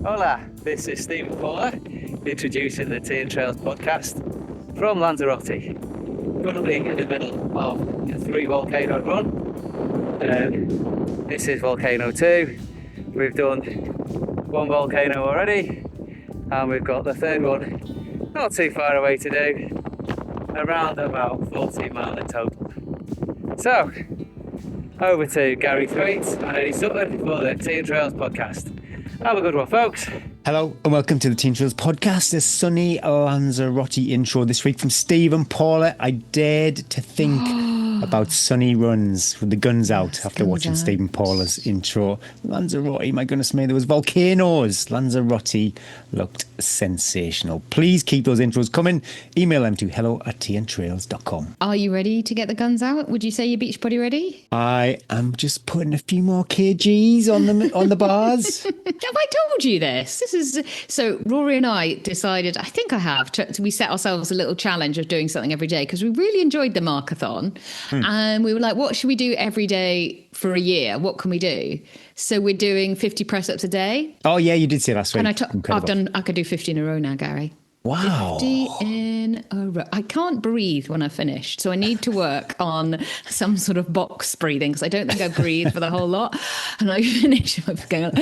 Hola, this is Stephen Paula, introducing the Tea and Trails podcast from Lanzarote. Currently in the middle of a 3 volcano run. This is volcano 2. We've done 1 volcano already, and we've got the 3rd one not too far away to do, around about 14 miles in total. So, over to Gary Thwaite and Eddie Sutton for the Tea and Trails podcast. Have a good one, folks. Hello and welcome to the Tea and Trails podcast. A sunny Lanzarote intro this week from Steve and Paula. I dared to think about sunny runs with the guns out after watching Steve and Paula's intro. Lanzarote, my goodness me, there was volcanoes. Lanzarote looked sensational. Please keep those intros coming. Email them to hello@teaandtrails.com. Are you ready to get the guns out? Would you say you're beach body ready? I am just putting a few more kgs on the bars. Have I told you this? So Rory and I decided, I think I have, we set ourselves a little challenge of doing something every day because we really enjoyed the markathon. And we were like, what should we do every day for a year? What can we do? So we're doing 50 press-ups a day. Oh, yeah, you did say last week. And I could do 50 in a row now, Gary. Wow. 50 in a row. I can't breathe when I finish, so I need to work on some sort of box breathing because I don't think I breathe for the whole lot. And I finish going on.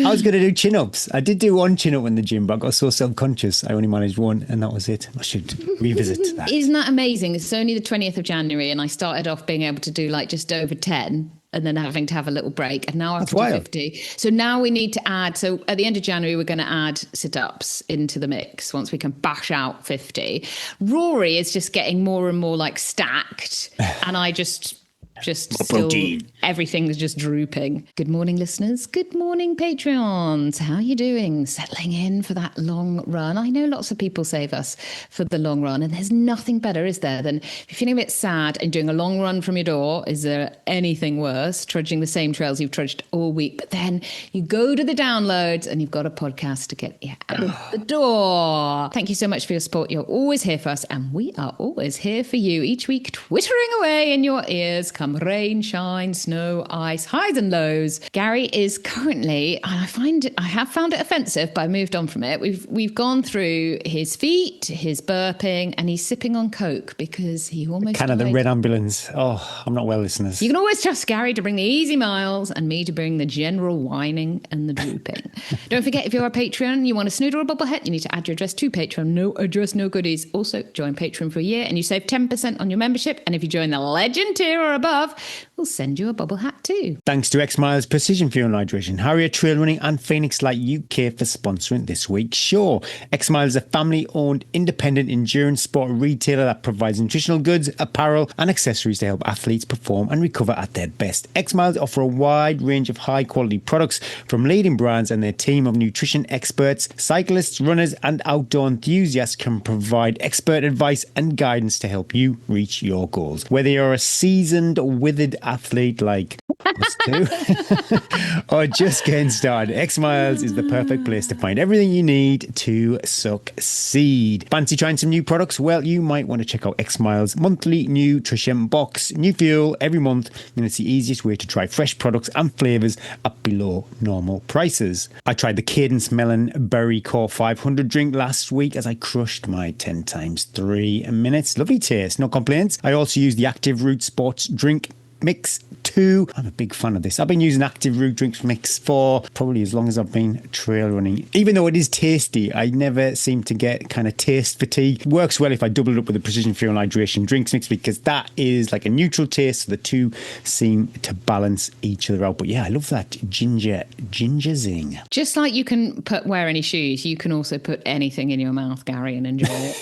I was going to do chin-ups. I did do 1 chin-up in the gym, but I got so self-conscious I only managed 1 and that was it. I should revisit that. Isn't that amazing? It's only the 20th of January and I started off being able to do like just over 10 and then having to have a little break. And now I have to do 50. So now we need to add, so at the end of January, we're going to add sit-ups into the mix once we can bash out 50. Rory is just getting more and more like stacked. And I just still, everything's just drooping. Good morning, listeners. Good morning, Patreons. How are you doing? Settling in for that long run? I know lots of people save us for the long run, and there's nothing better, is there, than if you're feeling a bit sad and doing a long run from your door. Is there anything worse? Trudging the same trails you've trudged all week, but then you go to the downloads and you've got a podcast to get you out the door. Thank you so much for your support. You're always here for us, and we are always here for you each week, twittering away in your ears. Come rain, shine, snow, ice, highs and lows. Gary is currently, and I have found it offensive, but I moved on from it. We've gone through his feet, his burping, and he's sipping on Coke because he almost Kind of the red ambulance. Oh, I'm not well, listeners. You can always trust Gary to bring the easy miles and me to bring the general whining and the drooping. Don't forget, if you're a Patreon, you want a snooder or bobblehead, you need to add your address to Patreon. No address, no goodies. Also, join Patreon for a year and you save 10% on your membership. And if you join the Legend tier or above, we'll send you a bubble hat too. Thanks to X Miles Precision Fuel and Hydration, Harrier Trail Running and Phoenix Light UK for sponsoring this week's show. X Miles is a family-owned independent endurance sport retailer that provides nutritional goods, apparel and accessories to help athletes perform and recover at their best. X Miles offer a wide range of high-quality products from leading brands, and their team of nutrition experts, cyclists, runners and outdoor enthusiasts can provide expert advice and guidance to help you reach your goals. Whether you're a seasoned, withered athlete like us two, or just getting started, X Miles is the perfect place to find everything you need to succeed. Fancy trying some new products? Well, you might want to check out X Miles monthly nutrition box. New fuel every month, and it's the easiest way to try fresh products and flavours at below normal prices. I tried the Cadence Melon Berry Core 500 drink last week as I crushed my 10 times 3 minutes. Lovely taste, no complaints. I also used the Active Root Sports Drink Mix 2. I'm a big fan of this. I've been using Active Root Drinks Mix for probably as long as I've been trail running. Even though it is tasty, I never seem to get kind of taste fatigue. Works well if I double it up with the Precision Fuel and Hydration Drinks Mix, because that is like a neutral taste, so the two seem to balance each other out. But yeah, I love that ginger zing. Just like you can wear any shoes, you can also put anything in your mouth, Gary, and enjoy it.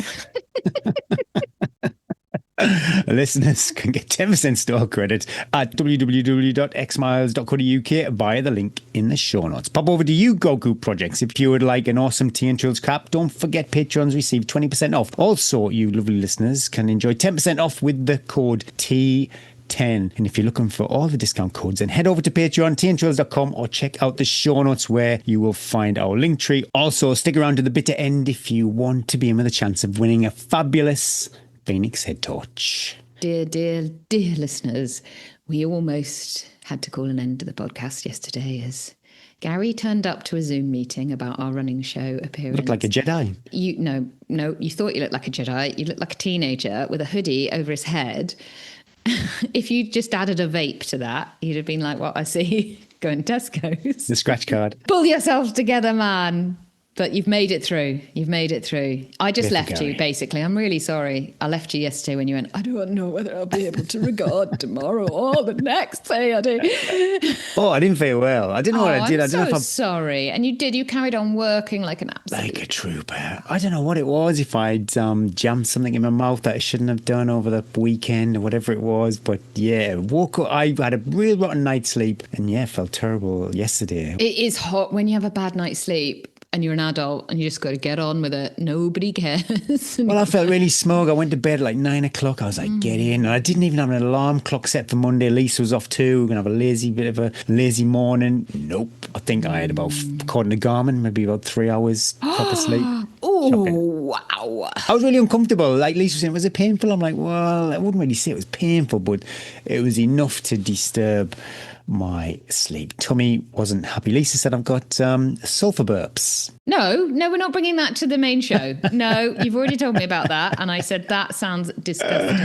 Listeners can get 10% store credit at www.xmiles.co.uk via the link in the show notes. Pop over to you Goku Projects if you would like an awesome Tea and Trails cap. Don't forget, Patrons receive 20% off. Also, you lovely listeners can enjoy 10% off with the code T10. And if you're looking for all the discount codes, then head over to Patreon, teaandtrails.com, or check out the show notes where you will find our link tree. Also, stick around to the bitter end if you want to be in with a chance of winning a fabulous Phoenix head torch. Dear listeners, we almost had to call an end to the podcast yesterday as Gary turned up to a Zoom meeting about our running show appearance. Looked like a Jedi. No, you thought you looked like a Jedi. You looked like a teenager with a hoodie over his head. If you just added a vape to that, you'd have been like what I see going to Tesco's. The scratch card. Pull yourself together, man. But you've made it through. You've made it through. I just left you, basically. I'm really sorry. I left you yesterday when you went, I don't know whether I'll be able to record tomorrow or the next day I do. Oh, I didn't feel well. I didn't know what I did. I'm I don't know if I'm sorry. And you did. You carried on working like an absolute... like a trooper. I don't know what it was, if I'd jammed something in my mouth that I shouldn't have done over the weekend or whatever it was. But yeah, woke up. I had a real rotten night's sleep and yeah, felt terrible yesterday. It is hot when you have a bad night's sleep. And you're an adult and you just got to get on with it. Nobody cares. Well, I felt really smug. I went to bed at like 9 o'clock. I was like, get in. And I didn't even have an alarm clock set for Monday. Lisa was off too. We're going to have a lazy morning. Nope. I think I had about, according to Garmin, maybe about 3 hours proper sleep. Oh, wow. I was really uncomfortable. Like Lisa was saying, was it painful? I'm like, well, I wouldn't really say it was painful, but it was enough to disturb my sleep. Tummy wasn't happy. Lisa said I've got sulfur burps. No, we're not bringing that to the main show. No, you've already told me about that. And I said, that sounds disgusting.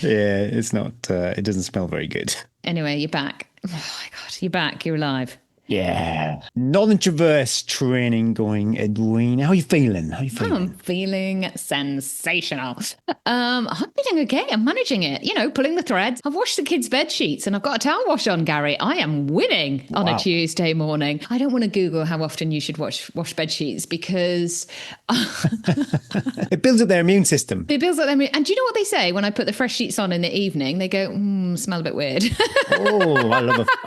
Yeah, it's not, it doesn't smell very good. Anyway, you're back. Oh my God, you're back. You're alive. Yeah. Northern Traverse training going, Edwina. How are you feeling? I'm feeling sensational. I'm feeling okay. I'm managing it, pulling the threads. I've washed the kids' bed sheets and I've got a towel wash on, Gary. I am winning on a Tuesday morning. I don't want to Google how often you should wash bed sheets because... It builds up their immune system. And do you know what they say when I put the fresh sheets on in the evening? They go, smell a bit weird. Oh, I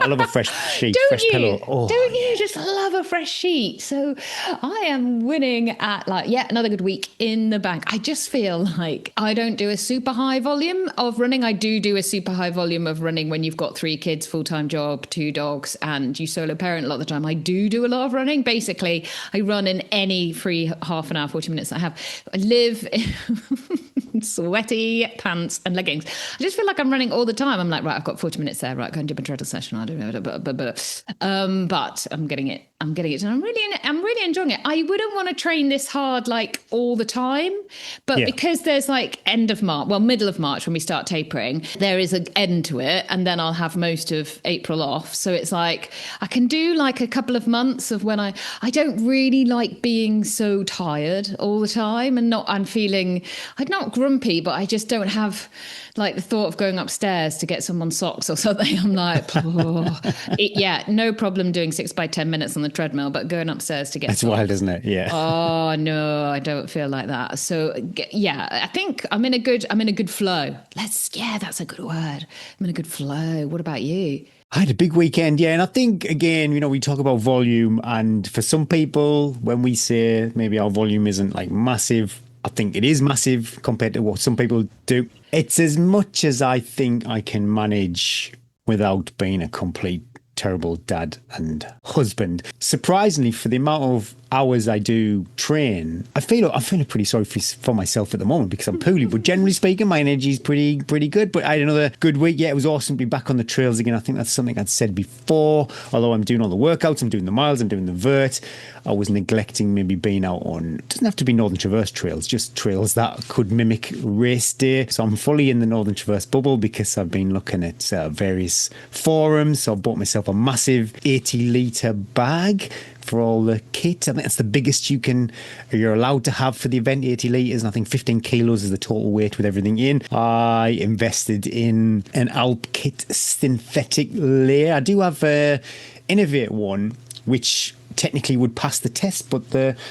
love a fresh sheet, fresh pillow. Oh, don't you just love a fresh sheet? So I am winning at another good week in the bank. I just feel like I don't do a super high volume of running. I do a super high volume of running when you've got 3 kids, full-time job, 2 dogs, and you solo parent a lot of the time. I do a lot of running. Basically, I run in any free half an hour, 40 minutes I have. I live in sweaty pants and leggings. I just feel like I'm running all the time. I'm like, right, I've got 40 minutes there. Right, go and do my treadle session. I don't know, but I'm getting it. And I'm really enjoying it. I wouldn't want to train this hard like all the time, but because there's middle of March when we start tapering, there is an end to it, and then I'll have most of April off. So it's like I can do like a couple of months of when I don't really like being so tired all the time, and I'm not grumpy, but I just don't have like the thought of going upstairs to get someone's socks or something. I'm like, no problem doing 6 by 10 minutes on the treadmill, but going upstairs to get That's socks. wild, isn't it? Yeah. Oh no, I don't feel like that. So I think I'm in a good flow. That's a good word. I'm in a good flow. What about you? I had a big weekend, yeah. And I think, again, we talk about volume, and for some people, when we say maybe our volume isn't like massive, I think it is massive compared to what some people do. It's as much as I think I can manage without being a complete terrible dad and husband. Surprisingly, for the amount of hours I do train, I'm feeling pretty sorry for myself at the moment because I'm poorly. But generally speaking, my energy is pretty good. But I had another good week. Yeah, it was awesome to be back on the trails again. I think that's something I'd said before. Although I'm doing all the workouts, I'm doing the miles, I'm doing the vert, I was neglecting maybe being out on, it doesn't have to be Northern Traverse trails, just trails that could mimic race day. So I'm fully in the Northern Traverse bubble because I've been looking at various forums. So I bought myself a massive 80-litre bag for all the kit. I think that's the biggest you're allowed to have for the event, 80 litres, and I think 15 kilos is the total weight with everything in. I invested in an Alp Kit synthetic layer. I do have a Innovate one, which technically would pass the test, but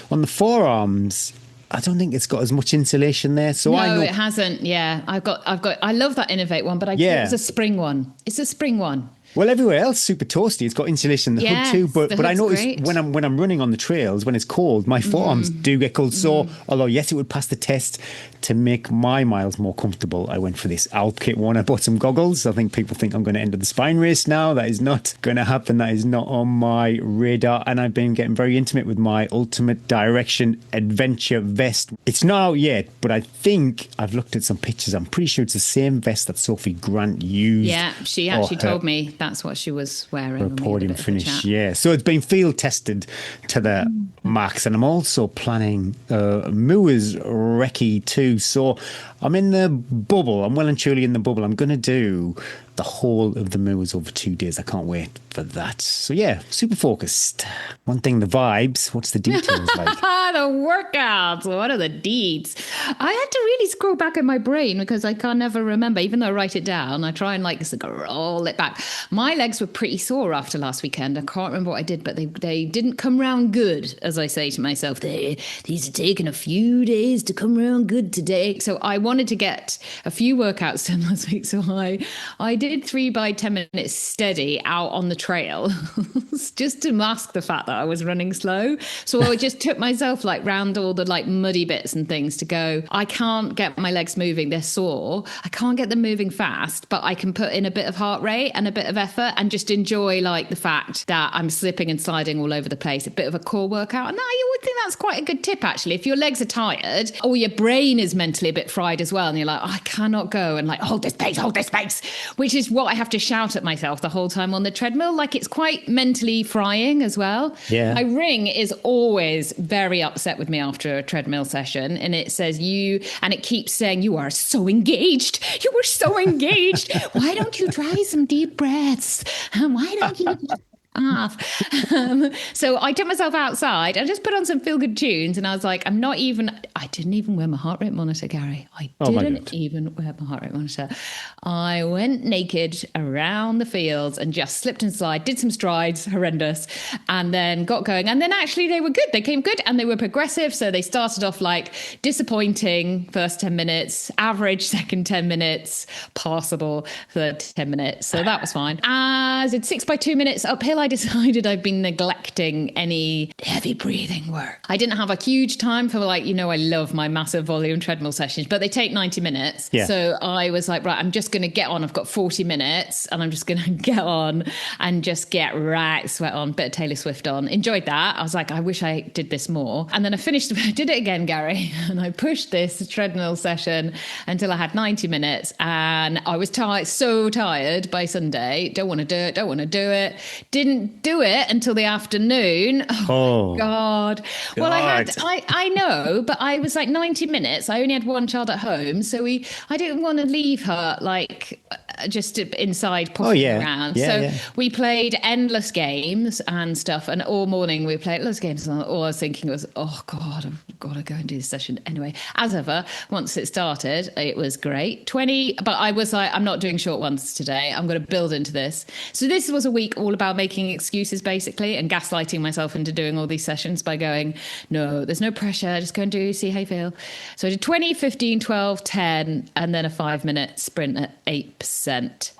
on the forearms, I don't think it's got as much insulation there. So I know it hasn't. Yeah, I love that Innovate one, but I think it's a spring one. It's a spring one. Well, everywhere else, super toasty. It's got insulation in the hood too. But I notice when I'm running on the trails, when it's cold, my forearms do get cold. So, although yes, it would pass the test, to make my miles more comfortable, I went for this Alp Kit one. I bought some goggles. I think people think I'm going to enter the spine race now. That is not going to happen. That is not on my radar. And I've been getting very intimate with my Ultimate Direction Adventure vest. It's not out yet, but I think I've looked at some pictures. I'm pretty sure it's the same vest that Sophie Grant used. Yeah, she actually told me That's what she was wearing. For a podium finish, yeah. So it's been field tested to the max, and I'm also planning Moors Recce too. So I'm in the bubble. I'm well and truly in the bubble. I'm going to do the whole of the Moors over 2 days. I can't wait for that. So yeah, super focused. One thing, the vibes. What's the details like? The workouts. What are the deeds? I had to really scroll back in my brain because I can never remember. Even though I write it down, I try and like roll it back. My legs were pretty sore after last weekend. I can't remember what I did, but they didn't come round good, as I say to myself. These are taking a few days to come round good today. So I wanted to get a few workouts done last week. So I did 3 by 10 minutes steady out on the trail just to mask the fact that I was running slow. So I just took myself like round all the like muddy bits and things to go. I can't get my legs moving. They're sore. I can't get them moving fast, but I can put in a bit of heart rate and a bit of effort and just enjoy like the fact that I'm slipping and sliding all over the place. A bit of a core workout. And you would think that's quite a good tip actually. If your legs are tired or your brain is mentally a bit fried as well, and you're like, I cannot go and like hold this pace, which is what I have to shout at myself the whole time on the treadmill. Like it's quite mentally frying as well. Yeah. My ring is always very upset with me after a treadmill session, and it says and it keeps saying, you are so engaged. You were so engaged. Why don't you try some deep breaths? Why don't you off? So I took myself outside. I just put on some feel-good tunes, and I was like, I didn't even wear my heart rate monitor, Gary. I didn't even wear my heart rate monitor. I went naked around the fields and just slipped and slid, did some strides, horrendous, and then got going. And then actually they were good. They came good and they were progressive. So they started off like disappointing first 10 minutes, average second 10 minutes, passable third 10 minutes. So that was fine. As it's 6 by 2 minutes uphill, I decided I've been neglecting any heavy breathing work. I didn't have a huge time for I love my massive volume treadmill sessions, but they take 90 minutes. Yeah. So I was like, right, I'm just going to get on. I've got 40 minutes and I'm just going to get on and just get right sweat on, bit of Taylor Swift on. Enjoyed that. I was like, I wish I did this more. And then I did it again, Gary, and I pushed this treadmill session until I had 90 minutes and I was so tired by Sunday. Don't want to do it. Didn't do it until the afternoon. Oh God. Well, I know, but I was like 90 minutes. I only had one child at home. So I didn't want to leave her just inside popping around. We played endless games and stuff. And all morning we played endless games. And all I was thinking was, oh God, I've got to go and do this session. Anyway, as ever, once it started, it was great. 20, but I was like, I'm not doing short ones today. I'm going to build into this. So this was a week all about making excuses basically and gaslighting myself into doing all these sessions by going, no, there's no pressure. Just go and see how you feel. So I did 20, 15, 12, 10, and then a 5-minute sprint at 8%.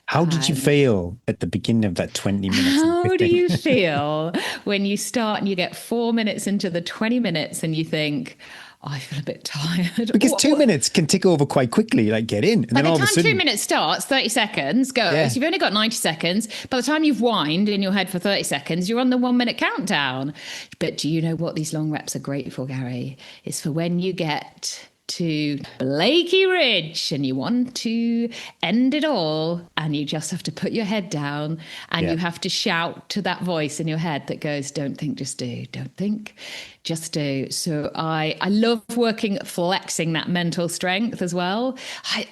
How did you feel at the beginning of that 20 minutes? How do you feel when you start and you get 4 minutes into the 20 minutes and you think, I feel a bit tired. Because 2 minutes can tick over quite quickly, like get in. And by then all the of a time sudden 2 minutes starts, 30 seconds goes. Yeah. You've only got 90 seconds. By the time you've whined in your head for 30 seconds, you're on the 1 minute countdown. But do you know what these long reps are great for, Gary? It's for when you get to Blakey Ridge and you want to end it all and you just have to put your head down and you have to shout to that voice in your head that goes, don't think, just do. Don't think, just do. So I love flexing that mental strength as well.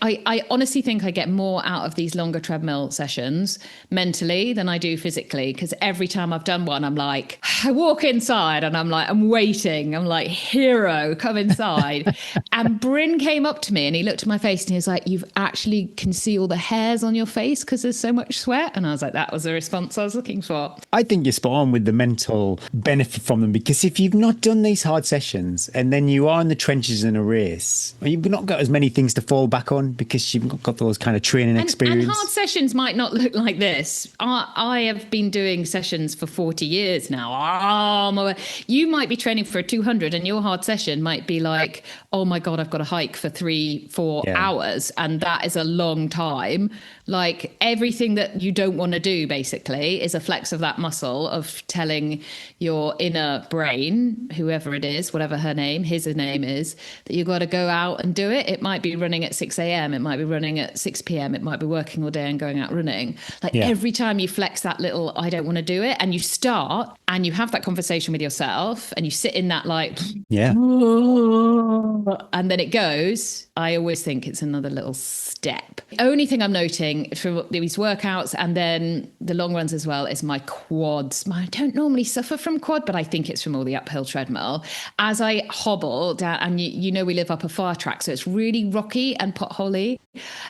I honestly think I get more out of these longer treadmill sessions mentally than I do physically, because every time I've done one, I'm like, I walk inside and I'm like, I'm waiting. I'm like, hero, come inside. And Bryn came up to me and he looked at my face and he was like, you've actually can see all the hairs on your face because there's so much sweat. And I was like, that was the response I was looking for. I think you're spot on with the mental benefit from them, because if you've not done these hard sessions and then you are in the trenches in a race, you've not got as many things to fall back on because you've not got those kind of training experience. And hard sessions might not look like this. I have been doing sessions for 40 years now. You might be training for a 200 and your hard session might be like, oh my God, God, I've got to hike for 3-4 hours. And that is a long time. Like everything that you don't want to do basically is a flex of that muscle of telling your inner brain, whoever it is, whatever her name, his name is, that you've got to go out and do it. It might be running at 6 a.m. It might be running at 6 p.m. It might be working all day and going out running. Like every time you flex that little, I don't want to do it. And you start and you have that conversation with yourself and you sit in that like, and then it goes. I always think it's another little step. The only thing I'm noting from these workouts and then the long runs as well is my quads. I don't normally suffer from quad, but I think it's from all the uphill treadmill. As I hobble down, and you know we live up a far track, so it's really rocky and potholy,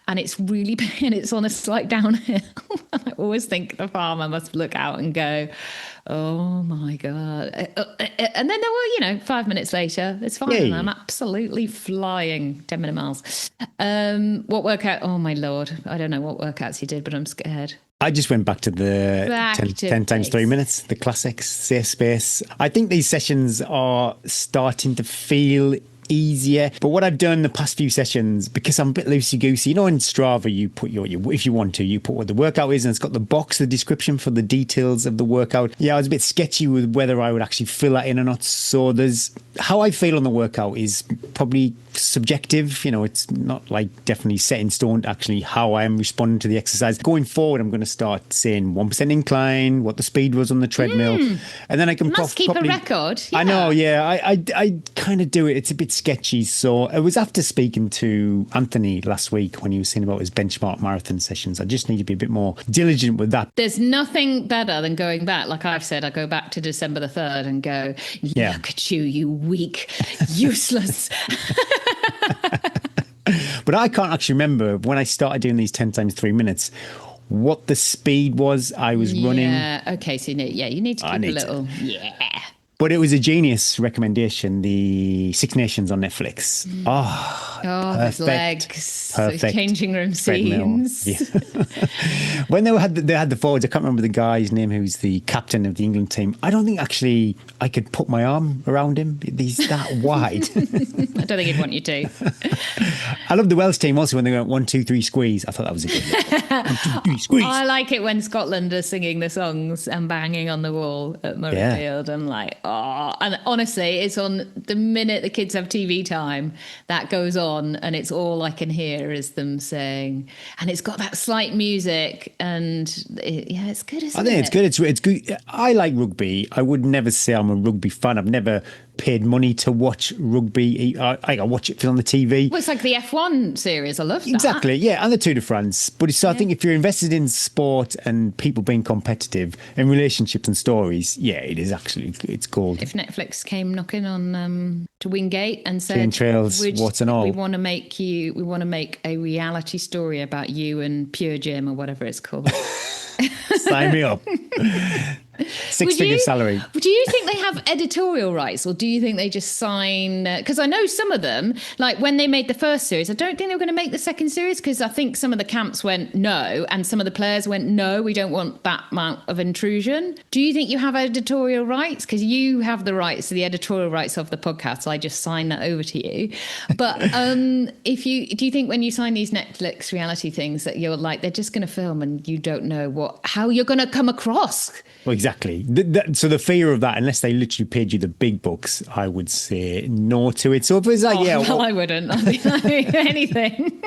and it's really and it's on a slight downhill. I always think the farmer must look out and go, oh my God. And then 5 minutes later, it's fine. And I'm absolutely flying 10-minute miles. What workout? Oh my Lord. I don't know what workouts you did, but I'm scared. I just went back to the 10 times 3 minutes, the classics, safe space. I think these sessions are starting to feel easier. But what I've done the past few sessions, because I'm a bit loosey-goosey, in Strava, you put your if you want to, you put what the workout is, and it's got the box, the description for the details of the workout. Yeah, I was a bit sketchy with whether I would actually fill that in or not. So how I feel on the workout is probably subjective. It's not like definitely set in stone actually how I am responding to the exercise. Going forward, I'm going to start saying 1% incline, what the speed was on the treadmill, and then I can keep a record. I know, I kind of do it. It's a bit sketchy. So it was after speaking to Anthony last week when he was saying about his benchmark marathon sessions. I just need to be a bit more diligent with that. There's nothing better than going back. Like I've said, I go back to December the 3rd and go, look at you weak, useless. But I can't actually remember when I started doing these 10 times 3 minutes what the speed was I was running. Yeah, okay, so you need to keep a little. But it was a genius recommendation, the Six Nations on Netflix. His legs, those changing room scenes. Yeah. When they had the forwards, I can't remember the guy's name who's the captain of the England team. I don't think actually I could put my arm around him. He's that wide. I don't think he'd want you to. I love the Welsh team also when they went 1, 2, 3 squeeze. I thought that was a good one. 1, 2, 3 squeeze. I like it when Scotland are singing the songs and banging on the wall at Murrayfield. I'm like, and honestly, it's on the minute the kids have TV time, that goes on, and it's all I can hear is them saying, and it's got that slight music, and it's good, isn't it? I think it's good. It's good. I like rugby. I would never say I'm a rugby fan. I've never paid money to watch rugby. I watch it on the TV. Well, it's like the F1 series. I love that. Exactly, yeah, and the Tour de France. But I think if you're invested in sport and people being competitive and relationships and stories, it is actually, it's gold. If Netflix came knocking on to Wingate and said, Chain trails, what's and all. We want to make a reality story about you and Pure Gym or whatever it's called. Sign me up. 6-figure salary. Do you think they have editorial rights, or do you think they just sign? Because I know some of them, like when they made the first series, I don't think they were going to make the second series because I think some of the camps went no, and some of the players went no, we don't want that amount of intrusion. Do you think you have editorial rights? Because you have the rights to the editorial rights of the podcast. So I just sign that over to you. But do you think when you sign these Netflix reality things that you're like they're just going to film and you don't know how you're going to come across? Well, exactly. So the fear of that, unless they literally paid you the big bucks, I would say no to it. So if it was like, I wouldn't. I'd be like, anything.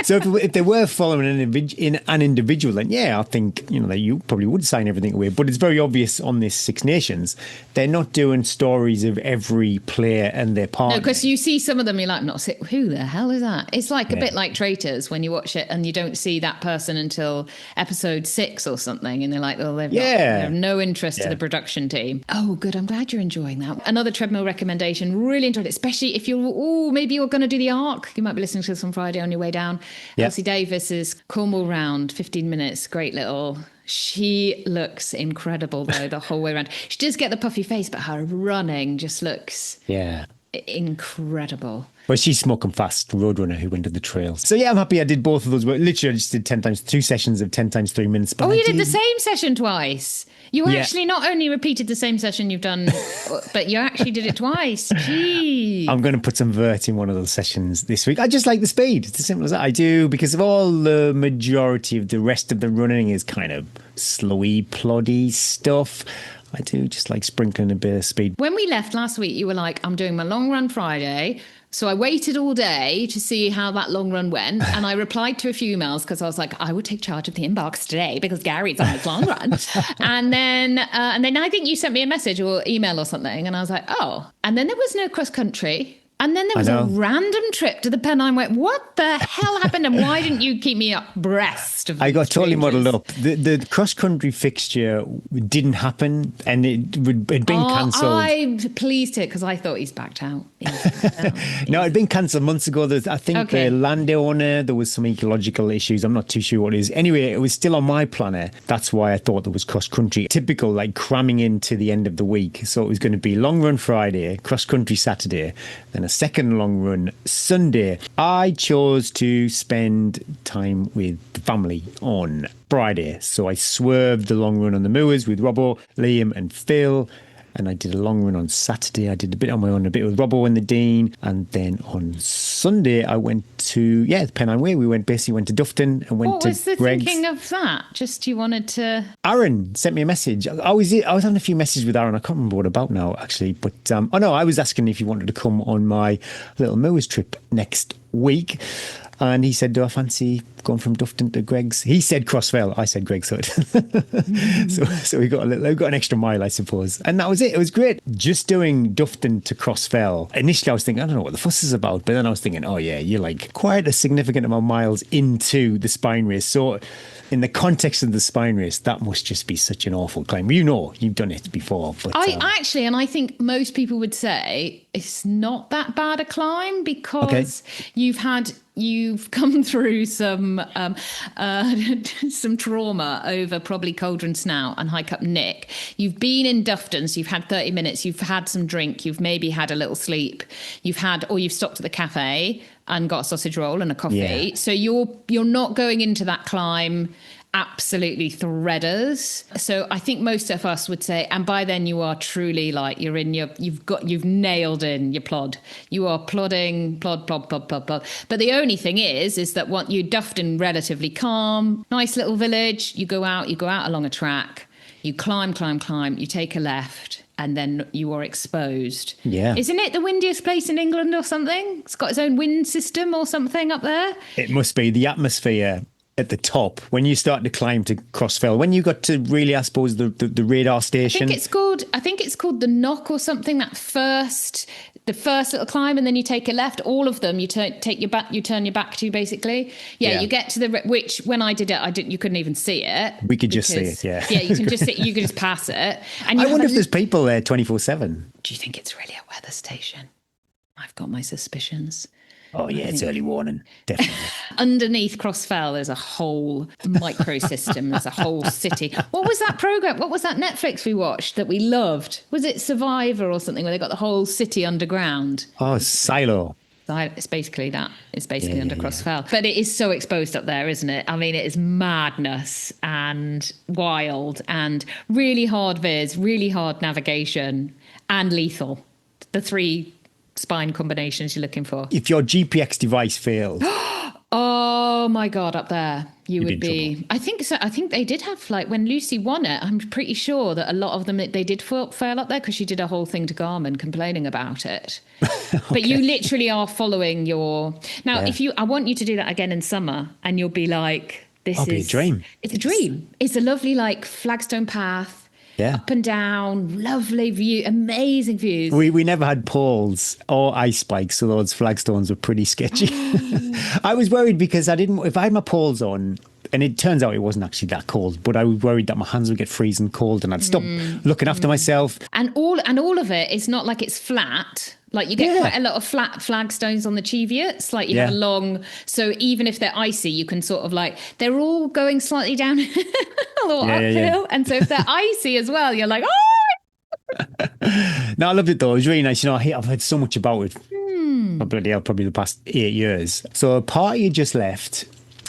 So if they were following an individual, then I think you probably would sign everything away. But it's very obvious on this Six Nations, they're not doing stories of every player and their partner. No, because you see some of them, you're like, who the hell is that? It's like a bit like Traitors when you watch it and you don't see that person until episode 6 or something, and they're like, they have no interest to the production team. Oh, good. I'm glad you're enjoying that. Another treadmill recommendation. Really enjoyed it, especially if maybe you're going to do the Arc. You might be listening to this on Friday on your way down. Elsie Davis's Cornwall Round, 15 minutes. Great little. She looks incredible though the whole way around. She does get the puffy face, but her running just looks incredible. Well, she's smoking fast, Roadrunner, who went to the trail. So yeah, I'm happy I did both of those. Literally, I just did 10 times, 2 sessions of 10 times 3 minutes. But Oh, you did the same session twice. You Yeah. actually not only repeated the same session you've done, but you actually did it twice. Gee. I'm going to put some vert in one of those sessions this week. I just like the speed. It's as simple as that. I do, because of all the majority of the rest of the running is kind of slowy, ploddy stuff. I do just like sprinkling a bit of speed. When we left last week, you were like, I'm doing my long run Friday. So I waited all day to see how that long run went. And I replied to a few emails because I was like, I would take charge of the inbox today because Gary's on his long run. And then I think you sent me a message or email or something. And I was like, oh. And then there was no cross country. And then there was a random trip to the Pennine. I went, what the hell happened? And why didn't you keep me abreast of I got totally changes? muddled up. The cross-country fixture didn't happen, and it'd been cancelled. I'm pleased to, because I thought he's backed out. No, it'd been cancelled months ago. I think the landowner, there was some ecological issues. I'm not too sure what it is. Anyway, it was still on my planner. That's why I thought there was cross-country. Typical, like cramming into the end of the week. So it was going to be long run Friday, cross-country Saturday, then a second long run Sunday. I chose to spend time with the family on Friday. So I swerved the long run on the moors with Robbo, Liam and Phil. And I did a long run on Saturday. I did a bit on my own, a bit with Robbo and the Dean. And then on Sunday, I went to, the Pennine Way. We went to Dufton and went to Greg's. What was the thinking of that? Just you wanted to... Aaron sent me a message. I was having a few messages with Aaron. I can't remember what about now, actually. But, I was asking if he wanted to come on my little moors trip next week. And he said, do I fancy going from Dufton to Greg's? He said Crossfell. I said Greg's Hut. So we got an extra mile, I suppose. And that was it. It was great. Just doing Dufton to Crossfell. Initially, I was thinking, I don't know what the fuss is about. But then I was thinking, oh, yeah, you're like quite a significant amount of miles into the spine race. So in the context of the spine race, that must just be such an awful climb. You know, you've done it before. But, and I think most people would say it's not that bad a climb because you've come through some trauma over probably Cauldron Snout and Hike Up Nick. You've been in Dufton, so you've had 30 minutes, you've had some drink, you've maybe had a little sleep, you've stopped at the cafe and got a sausage roll and a coffee. Yeah. So you're not going into that climb absolutely threaders. So I think most of us would say, and by then you are truly like you've nailed in your plod. You are plodding, plod. But the only thing is that what you Dufton relatively calm, nice little village. You go out along a track, you climb, you take a left, and then you are exposed. Yeah. Isn't it the windiest place in England or something? It's got its own wind system or something up there. It must be the atmosphere at the top when you start to climb to Crossfell, when you got to really, I suppose, the radar station. I think it's called the Knock or something. The first little climb, and then you take a left. All of them, you turn your back to basically. Yeah, you get to which when I did it, you couldn't even see it. We could just see it. Yeah, yeah, you can just pass it. And I wonder if there's people there 24/7. Do you think it's really a weather station? I've got my suspicions. Oh, yeah, it's early warning, definitely. Underneath Crossfell, there's a whole microsystem. There's a whole city. What was that program? What was that Netflix we watched that we loved? Was it Survivor or something where they got the whole city underground? Oh, Silo. It's basically that. It's basically under Crossfell. Yeah. But it is so exposed up there, isn't it? I mean, it is madness and wild and really hard viz, really hard navigation and lethal. The three spine combinations you're looking for. If your GPX device fails. Oh my God, up there. You would be. Trouble. I think so. I think they did have, like, when Lucy won it, I'm pretty sure that a lot of them, they did fail up there because she did a whole thing to Garmin complaining about it. Okay. But you literally are following your... Now, I want you to do that again in summer and you'll be like, this be a dream. It's a dream. It's a lovely, like, flagstone path. Yeah. Up and down, lovely view, amazing views. We never had poles or ice spikes, so those flagstones were pretty sketchy. I was worried because if I had my poles on, and it turns out it wasn't actually that cold, but I was worried that my hands would get freezing cold and I'd stop looking after myself. And all of it, it's not like it's flat. Like you get quite a lot of flat flagstones on the Cheviots, like you have a long, so even if they're icy, you can sort of like, they're all going slightly down or uphill. And so if they're icy as well, you're like, oh! No, I loved it though. It was really nice. I've heard so much about it. Oh, bloody hell, probably the past 8 years. So a party had just left,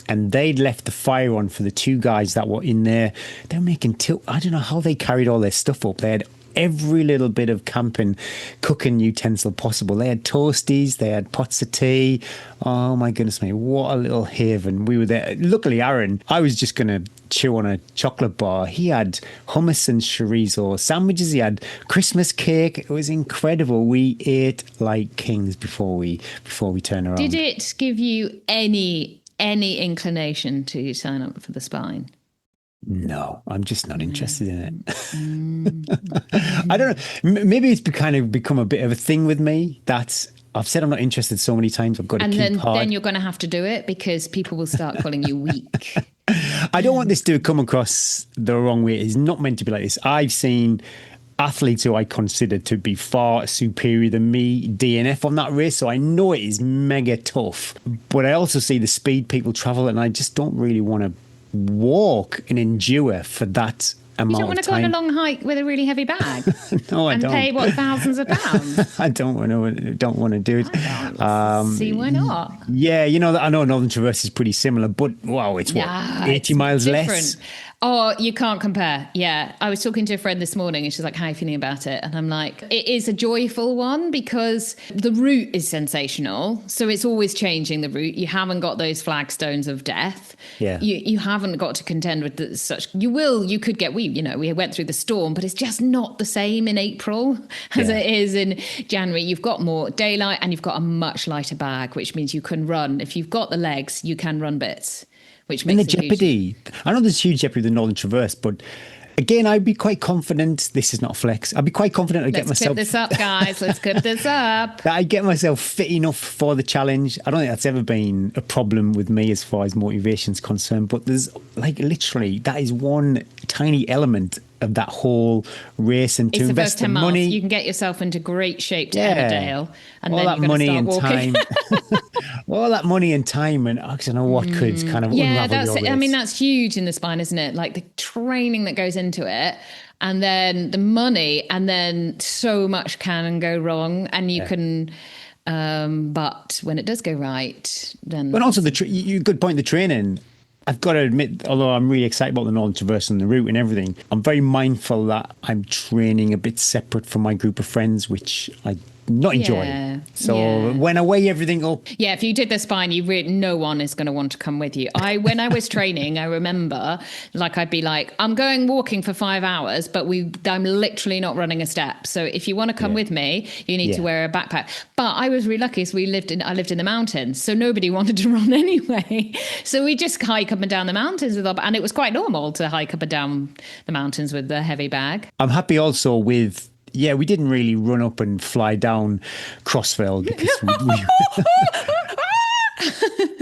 and they'd left the fire on for the two guys that were in there. They were making I don't know how they carried all their stuff up. They had every little bit of camping, cooking utensil possible. They had toasties, they had pots of tea. Oh my goodness me, what a little haven. We were there. Luckily, Aaron, I was just going to chew on a chocolate bar. He had hummus and chorizo sandwiches. He had Christmas cake. It was incredible. We ate like kings before we turned around. Did it give you any inclination to sign up for the Spine? No, I'm just not interested in it. I don't know. Maybe it's kind of become a bit of a thing with me that I've said I'm not interested so many times. I've got to keep hard. Then you're going to have to do it because people will start calling you weak. I don't want this to come across the wrong way. It's not meant to be like this. I've seen athletes who I consider to be far superior than me DNF on that race, so I know it is mega tough. But I also see the speed people travel, and I just don't really want to walk and endure for that amount of time. You don't want to go on a long hike with a really heavy bag? No, I don't. And pay, thousands of pounds? I don't want to do it. See, why not? Yeah, I know Northern Traverse is pretty similar, but wow, it's 80 miles different. less? Oh, you can't compare. Yeah. I was talking to a friend this morning and she's like, how are you feeling about it? And I'm like, it is a joyful one because the route is sensational. So it's always changing the route. You haven't got those flagstones of death. Yeah. You haven't got to contend with such. You could get, we went through the storm, but it's just not the same in April as it is in January. You've got more daylight and you've got a much lighter bag, which means you can run. If you've got the legs, you can run bits. Which makes the jeopardy. I know there's huge jeopardy with the Northern Traverse, but again, I'd be quite confident. This is not flex. I'd be quite confident I'd get myself. Let's cook this up, guys. Let's cook this up. That I'd get myself fit enough for the challenge. I don't think that's ever been a problem with me as far as motivation's concerned. But there's literally that is one tiny element of that whole race, and to invest the money, you can get yourself into great shape to Emmerdale, and all then that you're money start and walking. time, all that money and time, and I don't know what could kind of unravel your race. I mean, that's huge in the Spine, isn't it? Like the training that goes into it, and then the money, and then so much can go wrong, and you can. But when it does go right, then. But also good point. The training. I've got to admit, although I'm really excited about the Northern Traverse and the route and everything, I'm very mindful that I'm training a bit separate from my group of friends, which I not enjoying. So when I weigh everything up. Yeah, if you did the Spine, no one is going to want to come with you. When I was training, I remember I'd be like, I'm going walking for 5 hours, but I'm literally not running a step. So if you want to come with me, you need to wear a backpack. But I was really lucky, so I lived in the mountains, so nobody wanted to run anyway. So we just hike up and down the mountains and it was quite normal to hike up and down the mountains with the heavy bag. I'm happy also with. Yeah, we didn't really run up and fly down Crossfell because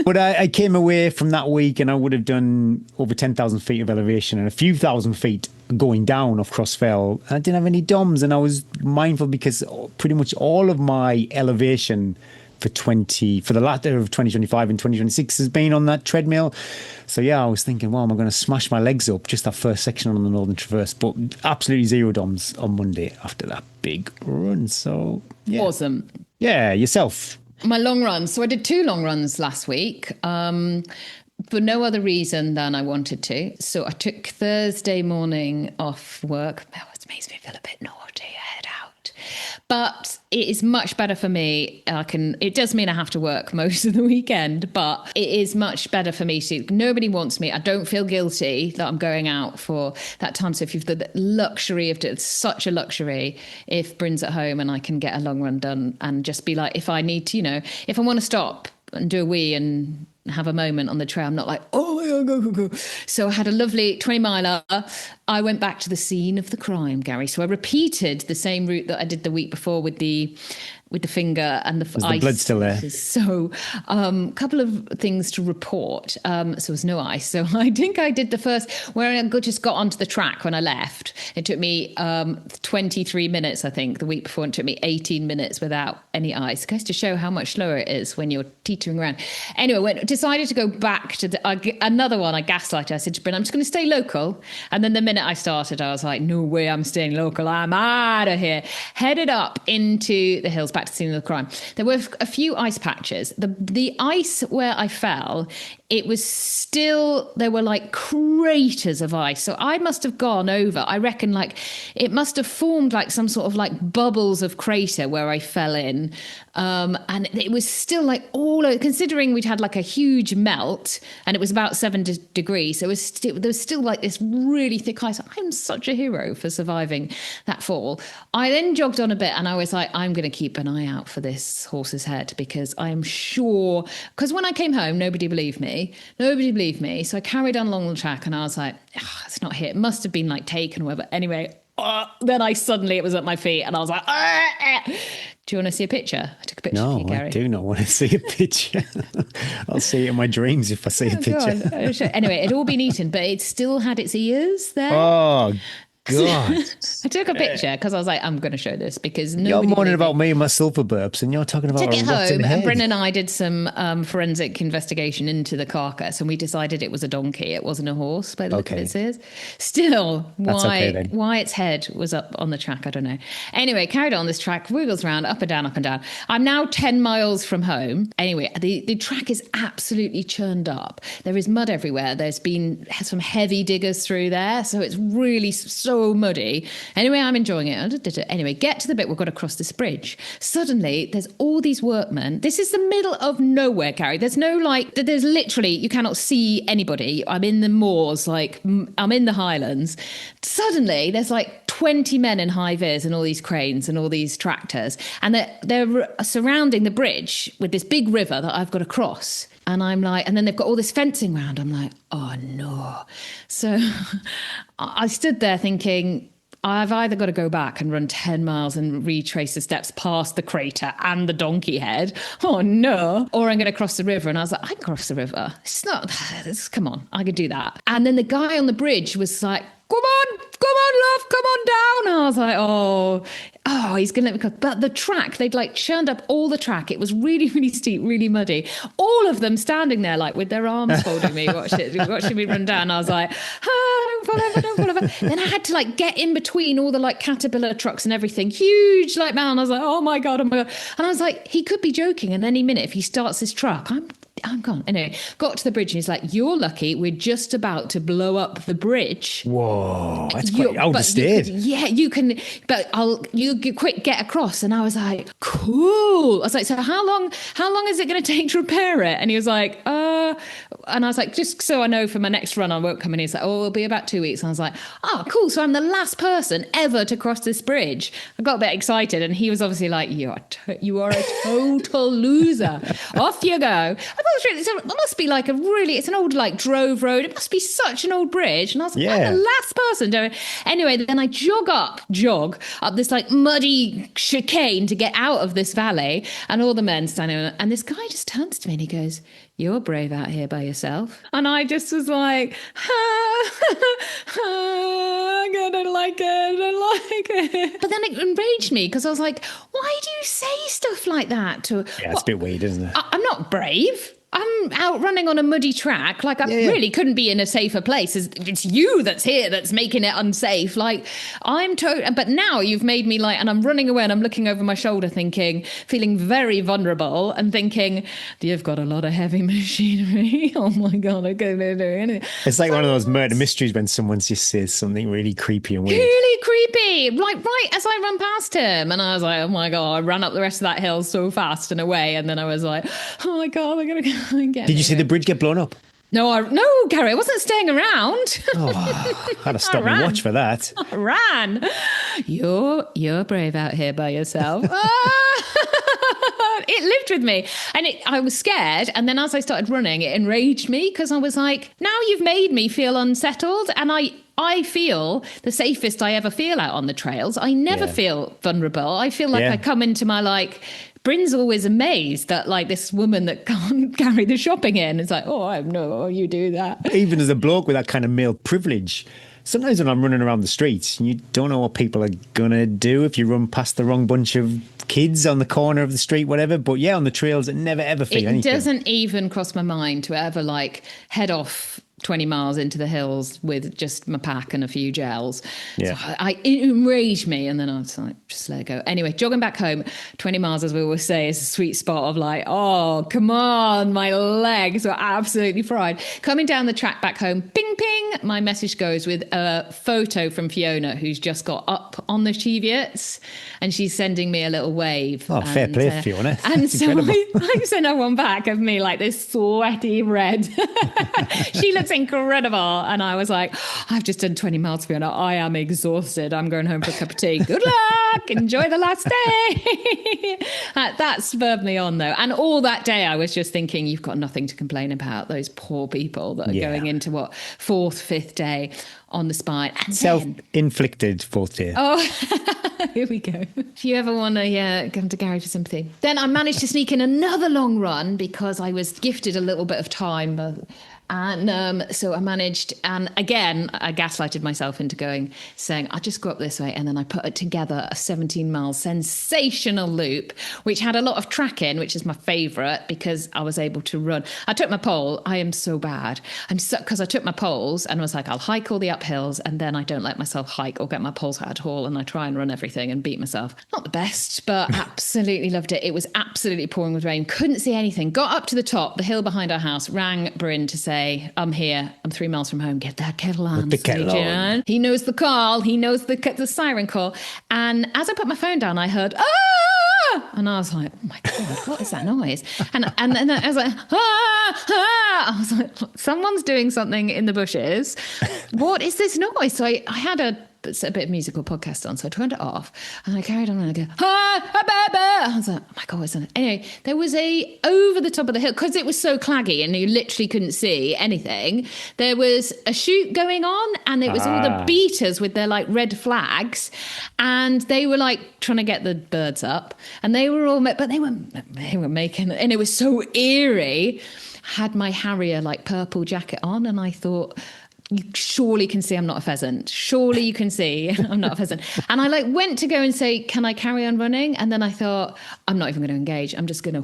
but I came away from that week and I would have done over 10,000 feet of elevation and a few thousand feet going down off Crossfell. I didn't have any DOMs, and I was mindful because pretty much all of my elevation for the latter of 2025 and 2026 has been on that treadmill. So I was thinking, well, am I going to smash my legs up just that first section on the Northern Traverse? But absolutely zero DOMs on Monday after that big run. So awesome. Yeah, yourself. My long runs. So I did 2 long runs last week. For no other reason than I wanted to. So I took Thursday morning off work. It makes me feel a bit naughty. Head out. But it is much better for me. It does mean I have to work most of the weekend, but it is much better for me nobody wants me. I don't feel guilty that I'm going out for that time. So if you've the luxury of it's such a luxury if Bryn's at home and I can get a long run done and just be like, if I need to, if I want to stop and do a wee and have a moment on the trail, I'm not like, oh, go. So I had a lovely 20 miler. I went back to the scene of the crime, Gary. So I repeated the same route that I did the week before with the with the finger and the ice. The blood still there? So, a couple of things to report. So there was no ice. So I think I did the first, where I just got onto the track when I left. It took me 23 minutes, I think, the week before. It took me 18 minutes without any ice. It goes to show how much slower it is when you're teetering around. Anyway, decided to go back to another one. I gaslighted. I said to Bryn, I'm just going to stay local. And then the minute I started, I was like, no way, I'm staying local. I'm out of here. Headed up into the hills, back to the scene of the crime. There were a few ice patches. The ice where I fell, it was still, there were like craters of ice. So I must have gone over, I reckon, like it must have formed like some sort of like bubbles of crater where I fell in. And it was still like all over, considering we'd had like a huge melt and it was about 7 degrees. So there was still like this really thick ice. I'm such a hero for surviving that fall. I then jogged on a bit and I was like, I'm going to keep an eye out for this horse's head, because I am sure, because when I came home, nobody believed me. So I carried on along the track and I was like, it's not here. It must have been like taken or whatever. Anyway, then it was at my feet and I was like, do you want to see a picture? I took a picture of you, Gary. I do not want to see a picture. I'll see it in my dreams if I see a picture. Anyway, it had all been eaten, but it still had its ears there. Oh, God. I took a picture because I was like, I'm going to show this, because you're moaning about me and my sulfur burps, and you're talking about took a it rotten home, head. and Bryn and I did some forensic investigation into the carcass, and we decided it was a donkey. It wasn't a horse by the look of its ears. Still, why its head was up on the track, I don't know. Anyway, carried on this track, wiggles around, up and down, up and down. I'm now 10 miles from home. Anyway, the track is absolutely churned up. There is mud everywhere. There's been some heavy diggers through there, so it's really so muddy. Anyway, I'm enjoying it. Anyway, get to the bit we've got to cross this bridge. Suddenly, there's all these workmen. This is the middle of nowhere, Carrie. There's no there's literally, you cannot see anybody. I'm in the moors, I'm in the Highlands. Suddenly, there's like 20 men in high vis and all these cranes and all these tractors. And they're surrounding the bridge with this big river that I've got to cross. And I'm like, and then they've got all this fencing around. I'm like, oh no. So I stood there thinking, I've either got to go back and run 10 miles and retrace the steps past the crater and the donkey head. Oh no. Or I'm going to cross the river. And I was like, I can cross the river. Come on, I can do that. And then the guy on the bridge was like, come on, love, come on down. And I was like, oh, he's going to let me go. But the track, they'd like churned up all the track. It was really, really steep, really muddy. All of them standing there like with their arms folding me, watching me run down. I was like, don't fall over. Then I had to like get in between all the like Caterpillar trucks and everything. Huge like man. I was like, oh my God. And I was like, he could be joking. And any minute, if he starts this truck, I'm gone. Anyway, got to the bridge and he's like, you're lucky, we're just about to blow up the bridge. Whoa, that's quite oversteered. You can, but you quick get across. And I was like, cool. I was like, so how long is it going to take to repair it? And he was like, and I was like, just so I know for my next run I won't come in. He's like, it'll be about 2 weeks. And I was like, oh, cool. So I'm the last person ever to cross this bridge. I got a bit excited and he was obviously like, you are a total loser. Off you go. It must be like it's an old like drove road. It must be such an old bridge. And I was like, I'm the last person doing it. Anyway, then I jog up this like muddy chicane to get out of this valley, and all the men standing there, and this guy just turns to me and he goes, you're brave out here by yourself. And I just was like, I don't like it. But then it enraged me because I was like, why do you say stuff like that? It's a bit weird, isn't it? I'm not brave. I'm out running on a muddy track. Like, I really couldn't be in a safer place. It's you that's here that's making it unsafe. Like, but now you've made me like, and I'm running away and I'm looking over my shoulder feeling very vulnerable and thinking, you've got a lot of heavy machinery. Oh my God, I can't do anything. It's like one of those murder mysteries when someone just says something really creepy and weird. Really creepy. Like, right as I run past him. And I was like, oh my God, I ran up the rest of that hill so fast and away. And then I was like, oh my God, I'm going to go. Did you see the bridge get blown up? No, Gary, I wasn't staying around. I had to stop and watch for that. I ran. You're brave out here by yourself. It lived with me, and I was scared. And then as I started running, it enraged me because I was like, now you've made me feel unsettled, and I feel the safest I ever feel out on the trails. I never feel vulnerable. I feel like I come into my Bryn's always amazed that this woman that can't carry the shopping in. It's like, oh, I know you do that. Even as a bloke with that kind of male privilege, sometimes when I'm running around the streets, you don't know what people are going to do if you run past the wrong bunch of kids on the corner of the street, whatever. But yeah, on the trails, it never ever feel anything. It doesn't even cross my mind to ever head off 20 miles into the hills with just my pack and a few gels. Yeah. So it enraged me, and then I was like, just let it go. Anyway, jogging back home, 20 miles, as we always say, is a sweet spot of oh, come on, my legs were absolutely fried. Coming down the track back home, ping, ping, my message goes with a photo from Fiona, who's just got up on the Cheviots, and she's sending me a little wave. Oh, fair play, Fiona. And so I sent her one back of me this sweaty red. She looks incredible. And I was like, I've just done 20 miles, Fiona. I am exhausted. I'm going home for a cup of tea. Good luck. Enjoy the last day. That spurred me on, though. And all that day, I was just thinking, you've got nothing to complain about. Those poor people that are going into fourth, fifth day on the spine. And self-inflicted fourth day. Oh, here we go. If you ever want to come to Gary for sympathy. Then I managed to sneak in another long run because I was gifted a little bit of time. And so I managed, and again, I gaslighted myself into saying, I'll just go up this way. And then I put it together, a 17-mile sensational loop, which had a lot of track in, which is my favourite because I was able to run. I took my pole. I am so bad. Because I took my poles and was like, I'll hike all the uphills, and then I don't let myself hike or get my poles out at all. And I try and run everything and beat myself. Not the best, but absolutely loved it. It was absolutely pouring with rain. Couldn't see anything. Got up to the top, the hill behind our house, rang Bryn to say, I'm here. I'm 3 miles from home. Get that kettle on. The kettle on. He knows the call. He knows the siren call. And as I put my phone down, I heard, ah! And I was like, oh my God, what is that noise? And then I was like, ah! Ah! I was like, someone's doing something in the bushes. What is this noise? So I had a bit of musical podcast on, so I turned it off and I carried on and I go, I was like, oh my God, what's that? Anyway, there was over the top of the hill, because it was so claggy and you literally couldn't see anything, there was a shoot going on, and it was all the beaters with their red flags, and they were trying to get the birds up, and they were all, but they were making, and it was so eerie. Had my Harrier purple jacket on, and I thought, you surely can see I'm not a pheasant. Surely you can see I'm not a pheasant. And I went to go and say, can I carry on running? And then I thought, I'm not even going to engage. I'm just going to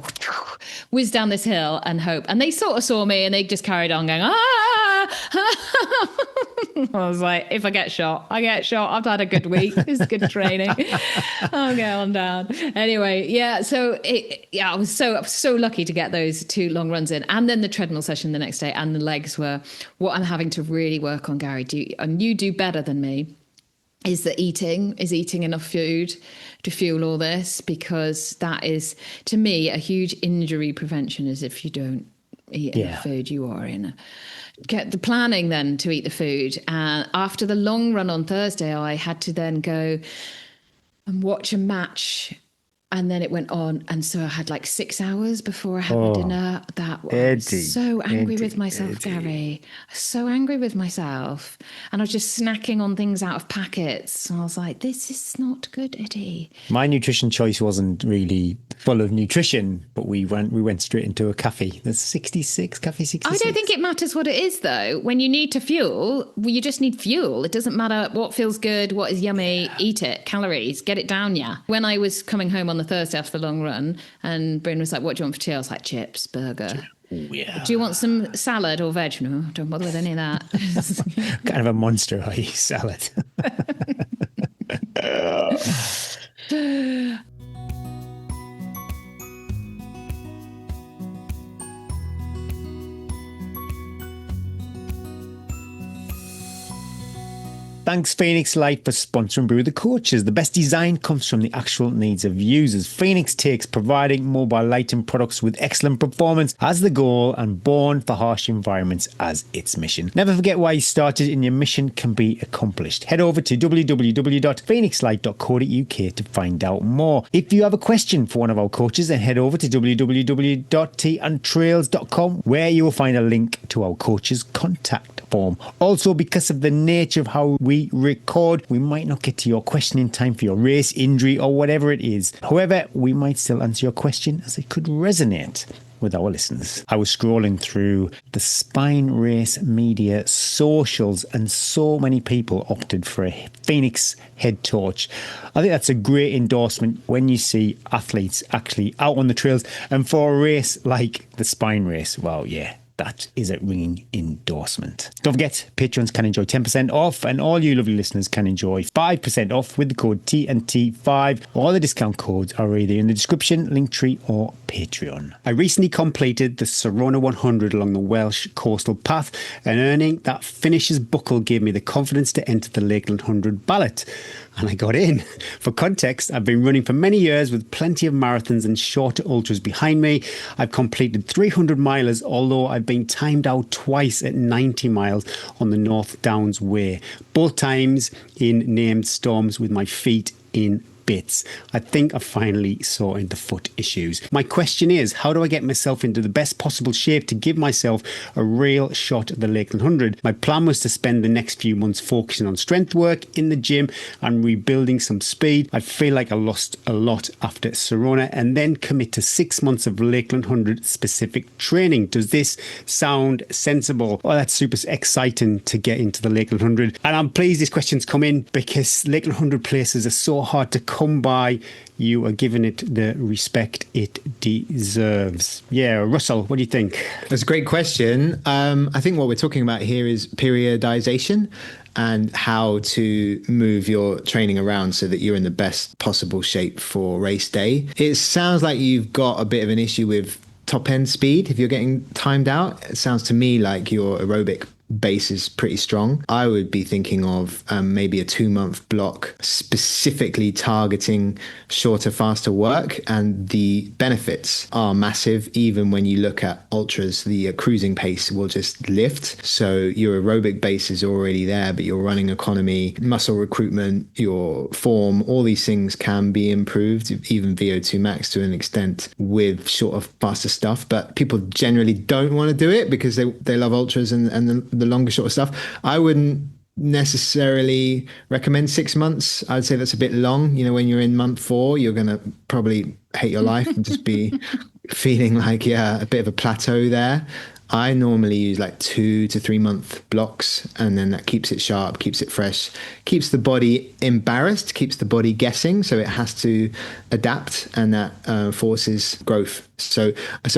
whiz down this hill and hope. And they sort of saw me and they just carried on going, I was like, if I get shot, I get shot. I've had a good week. It's good training. I'll get on down. Anyway, yeah. So I was so lucky to get those 2 long runs in, and then the treadmill session the next day, and the legs were what I'm having to really work on, Gary. And you do better than me. Is eating enough food to fuel all this? Because that is, to me, a huge injury prevention. Is if you don't eat enough food, you are in get the planning then to eat the food. And after the long run on Thursday, I had to then go and watch a match, and then it went on, and so I had 6 hours before I had my dinner. That was so angry with myself, Gary. So angry with myself, and I was just snacking on things out of packets. And I was like, "This is not good, Eddie." My nutrition choice wasn't really full of nutrition, but we went straight into a cafe. There's 66 cafe 66. I don't think it matters what it is, though. When you need to fuel, you just need fuel. It doesn't matter what feels good, what is yummy. Eat it, calories, get it down. Yeah. When I was coming home on the Thursday after the long run, and Bryn was like, what do you want for tea? I was like, chips, burger. Oh, yeah. Do you want some salad or veg? No, don't bother with any of that. Kind of a monster, I eat salad. Thanks Phoenix Light for sponsoring Brew with the Coaches. The best design comes from the actual needs of users. Phoenix takes providing mobile lighting products with excellent performance as the goal and born for harsh environments as its mission. Never forget why you started and your mission can be accomplished. Head over to www.phoenixlight.co.uk to find out more. If you have a question for one of our coaches, then head over to www.tandtrails.com where you will find a link to our coaches contact form. Also, because of the nature of how we record, we might not get to your question in time for your race, injury, or whatever it is. However, we might still answer your question as it could resonate with our listeners. I was scrolling through the Spine Race Media socials and so many people opted for a Phoenix head torch. I think that's a great endorsement when you see athletes actually out on the trails, and for a race like the Spine Race, well, yeah, that is a ringing endorsement. Don't forget, patrons can enjoy 10% off, and all you lovely listeners can enjoy 5% off with the code TNT5. All the discount codes are either in the description, Linktree, or Patreon. I recently completed the Sirona 100 along the Welsh coastal path, and earning that finisher's buckle gave me the confidence to enter the Lakeland 100 ballot. And I got in. For context, I've been running for many years with plenty of marathons and shorter ultras behind me. I've completed 300 milers, although I've been timed out twice at 90 miles on the North Downs Way, both times in named storms with my feet in bits. I think I finally sorted the foot issues. My question is, how do I get myself into the best possible shape to give myself a real shot at the Lakeland 100? My plan was to spend the next few months focusing on strength work in the gym and rebuilding some speed. I feel like I lost a lot after Sirona, and then commit to 6 months of Lakeland 100 specific training. Does this sound sensible? Oh, that's super exciting to get into the Lakeland 100. And I'm pleased this question's come in, because Lakeland 100 places are so hard to come by. You are giving it the respect it deserves. Yeah, Russell, what do you think? That's a great question. I think what we're talking about here is periodization and how to move your training around so that you're in the best possible shape for race day. It sounds like you've got a bit of an issue with top end speed if you're getting timed out. It sounds to me like your aerobic base is pretty strong. I would be thinking of maybe a 2-month block specifically targeting shorter, faster work, and the benefits are massive. Even when you look at ultras, the cruising pace will just lift. So your aerobic base is already there, but your running economy, muscle recruitment, your form, all these things can be improved, even VO2 max to an extent, with shorter, faster stuff. But people generally don't want to do it because they love ultras and the longer, shorter stuff. I wouldn't necessarily recommend 6 months. I'd say that's a bit long. You know, when you're in month 4, you're going to probably hate your life and just be feeling like, yeah, a bit of a plateau there. I normally use like 2 to 3 month blocks, and then that keeps it sharp, keeps it fresh, keeps the body embarrassed, keeps the body guessing. So it has to adapt, and that forces growth. So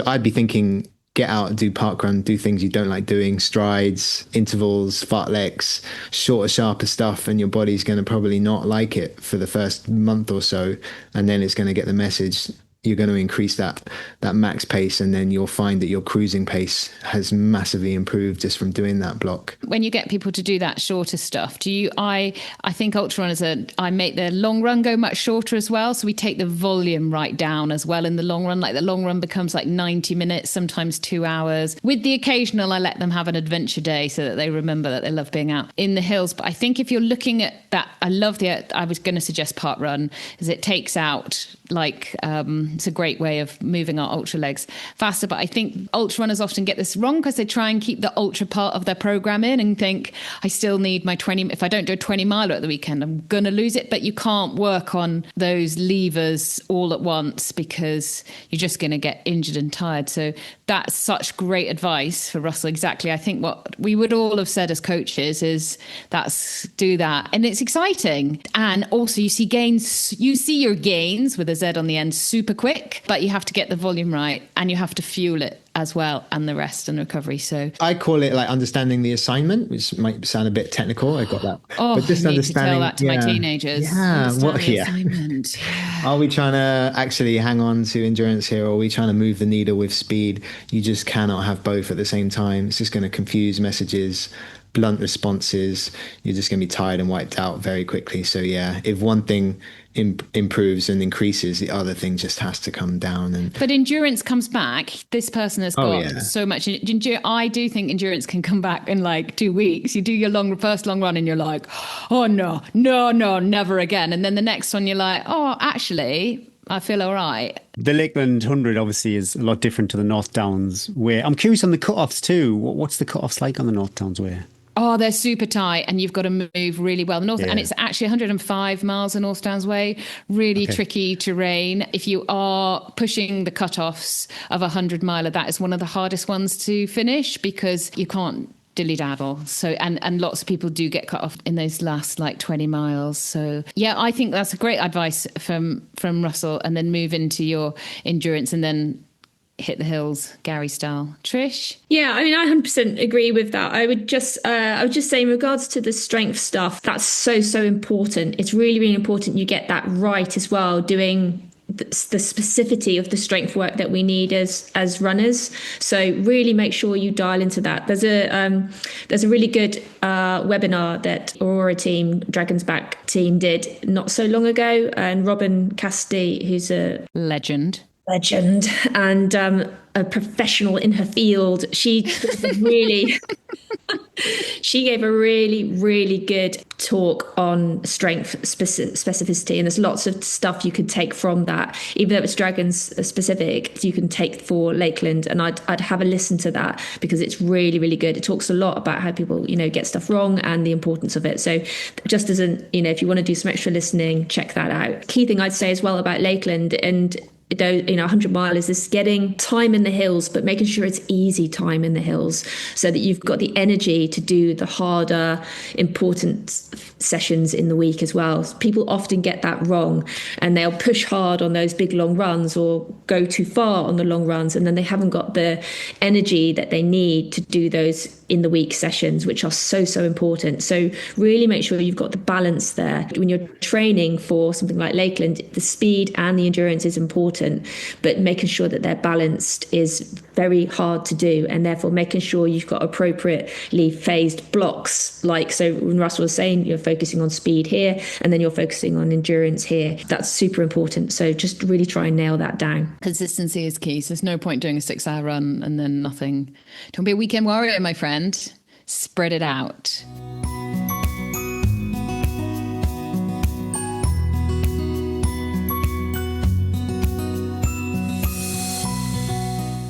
I'd be thinking, get out, do parkrun, do things you don't like doing, strides, intervals, fartleks, shorter, sharper stuff, and your body's going to probably not like it for the first month or so, and then it's going to get the message. You're going to increase that max pace, and then you'll find that your cruising pace has massively improved just from doing that block. When you get people to do that shorter stuff, I think ultra runners I make their long run go much shorter as well. So we take the volume right down as well in the long run. Like the long run becomes like 90 minutes, sometimes 2 hours. With the occasional, I let them have an adventure day so that they remember that they love being out in the hills. But I think if you're looking at that, I was going to suggest part run, as it takes out it's a great way of moving our ultra legs faster. But I think ultra runners often get this wrong because they try and keep the ultra part of their program in and think, I still need my 20. If I don't do a 20 miler at the weekend, I'm going to lose it. But you can't work on those levers all at once because you're just going to get injured and tired. So that's such great advice for Russell. Exactly. I think what we would all have said as coaches is do that. And it's exciting. And also you see your gains with a Z on the end super quick, but you have to get the volume right and you have to fuel it as well, and the rest and recovery. So I call it like understanding the assignment, which might sound a bit technical. I got that. But just I need understanding to tell that to my teenagers. Yeah. Assignment. Are we trying to actually hang on to endurance here, or are we trying to move the needle with speed? You just cannot have both at the same time. It's just going to confuse messages. blunt responses, you're just going to be tired and wiped out very quickly. So yeah, if one thing improves and increases, the other thing just has to come down. But endurance comes back. This person has got so much. I do think endurance can come back in like 2 weeks. You do your first long run and you're like, oh no, never again. And then the next one you're like, oh, actually, I feel all right. The Lakeland 100 obviously is a lot different to the North Downs Way. I'm curious on the cut-offs too. What's the cut-offs like on the North Downs Way? Oh, they're super tight, and you've got to move really well. And it's actually 105 miles the North Downs Way. Really tricky terrain. If you are pushing the cut-offs of a 100-miler, that is one of the hardest ones to finish because you can't dilly-daddle. So, and lots of people do get cut off in those last like 20 miles. So yeah, I think that's a great advice from Russell, and then move into your endurance and then hit the hills, Gary style. Trish? Yeah, I mean, I 100% agree with that. I would just say in regards to the strength stuff, that's so important. It's really, really important you get that right as well, doing the specificity of the strength work that we need as runners. So really make sure you dial into that. There's a really good webinar that Aurora team, Dragon's Back team did not so long ago, and Robin Cassidy, who's a legend and a professional in her field, she gave a really good talk on strength specificity, and there's lots of stuff you could take from that. Even though it's Dragons specific, you can take for Lakeland, and I'd have a listen to that because it's really good. It talks a lot about how people get stuff wrong and the importance of it. So just as if you want to do some extra listening, check that out. Key thing I'd say as well about Lakeland and 100 miles is getting time in the hills, but making sure it's easy time in the hills so that you've got the energy to do the harder, important sessions in the week as well. People often get that wrong, and they'll push hard on those big long runs or go too far on the long runs, and then they haven't got the energy that they need to do those in the week sessions, which are so important. So really make sure you've got the balance there. When you're training for something like Lakeland, the speed and the endurance is important, but making sure that they're balanced is very hard to do, and therefore making sure you've got appropriately phased blocks. Like, so when Russell was saying, you're focusing on speed here and then you're focusing on endurance here. That's super important. So just really try and nail that down. Consistency is key. So there's no point doing a 6-hour run and then nothing. Don't be a weekend warrior, my friend. Spread it out.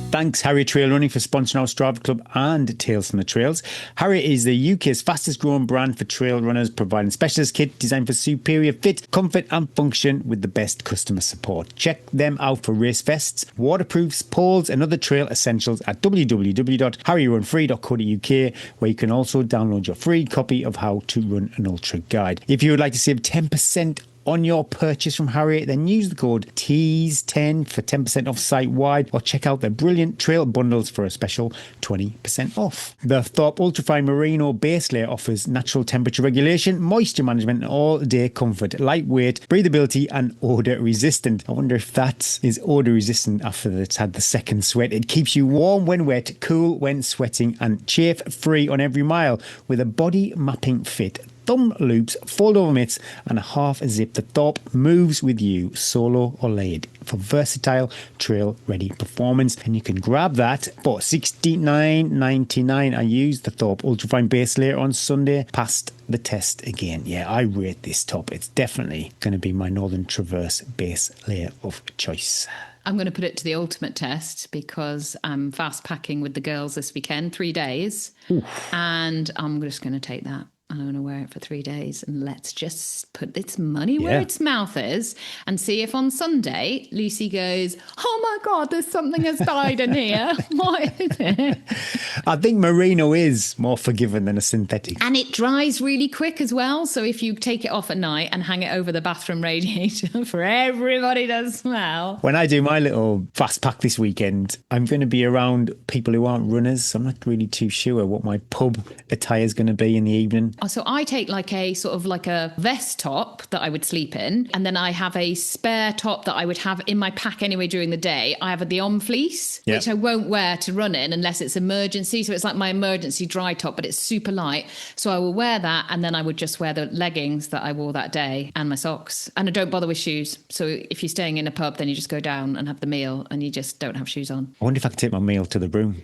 Thanks, Harrier Trail Running, for sponsoring our Strava Club and Tales from the Trails. Harrier is the UK's fastest growing brand for trail runners, providing specialist kit designed for superior fit, comfort and function with the best customer support. Check them out for race vests, waterproofs, poles and other trail essentials at www.harrierrunfree.co.uk, where you can also download your free copy of How to Run an Ultra Guide. If you would like to save 10% on your purchase from Harrier, then use the code TEASE10 for 10% off site-wide, or check out their brilliant trail bundles for a special 20% off. The Thorpe Ultrafine Merino base layer offers natural temperature regulation, moisture management and all-day comfort, lightweight, breathability and odour resistant. I wonder if that is odour resistant after it's had the second sweat. It keeps you warm when wet, cool when sweating and chafe-free on every mile with a body mapping fit, thumb loops, fold-over mitts and a half zip. The Thorpe moves with you, solo or layered, for versatile trail-ready performance. And you can grab that for $69.99. I used the Thorpe Ultrafine base layer on Sunday, passed the test again. Yeah, I rate this top. It's definitely going to be my Northern Traverse base layer of choice. I'm going to put it to the ultimate test because I'm fast packing with the girls this weekend, 3 days. Oof. And I'm just going to take that. I'm going to wear it for 3 days, and let's just put its money where its mouth is and see if on Sunday Lucy goes, oh my God, there's something has died in here. What is it? I think merino is more forgiving than a synthetic. And it dries really quick as well. So if you take it off at night and hang it over the bathroom radiator for everybody to smell. When I do my little fast pack this weekend, I'm going to be around people who aren't runners. So I'm not really too sure what my pub attire is going to be in the evening. So I take like a sort of like a vest top that I would sleep in. And then I have a spare top that I would have in my pack anyway during the day. I have the on fleece, which I won't wear to run in unless it's emergency. So it's like my emergency dry top, but it's super light. So I will wear that. And then I would just wear the leggings that I wore that day and my socks. And I don't bother with shoes. So if you're staying in a pub, then you just go down and have the meal and you just don't have shoes on. I wonder if I could take my meal to the room.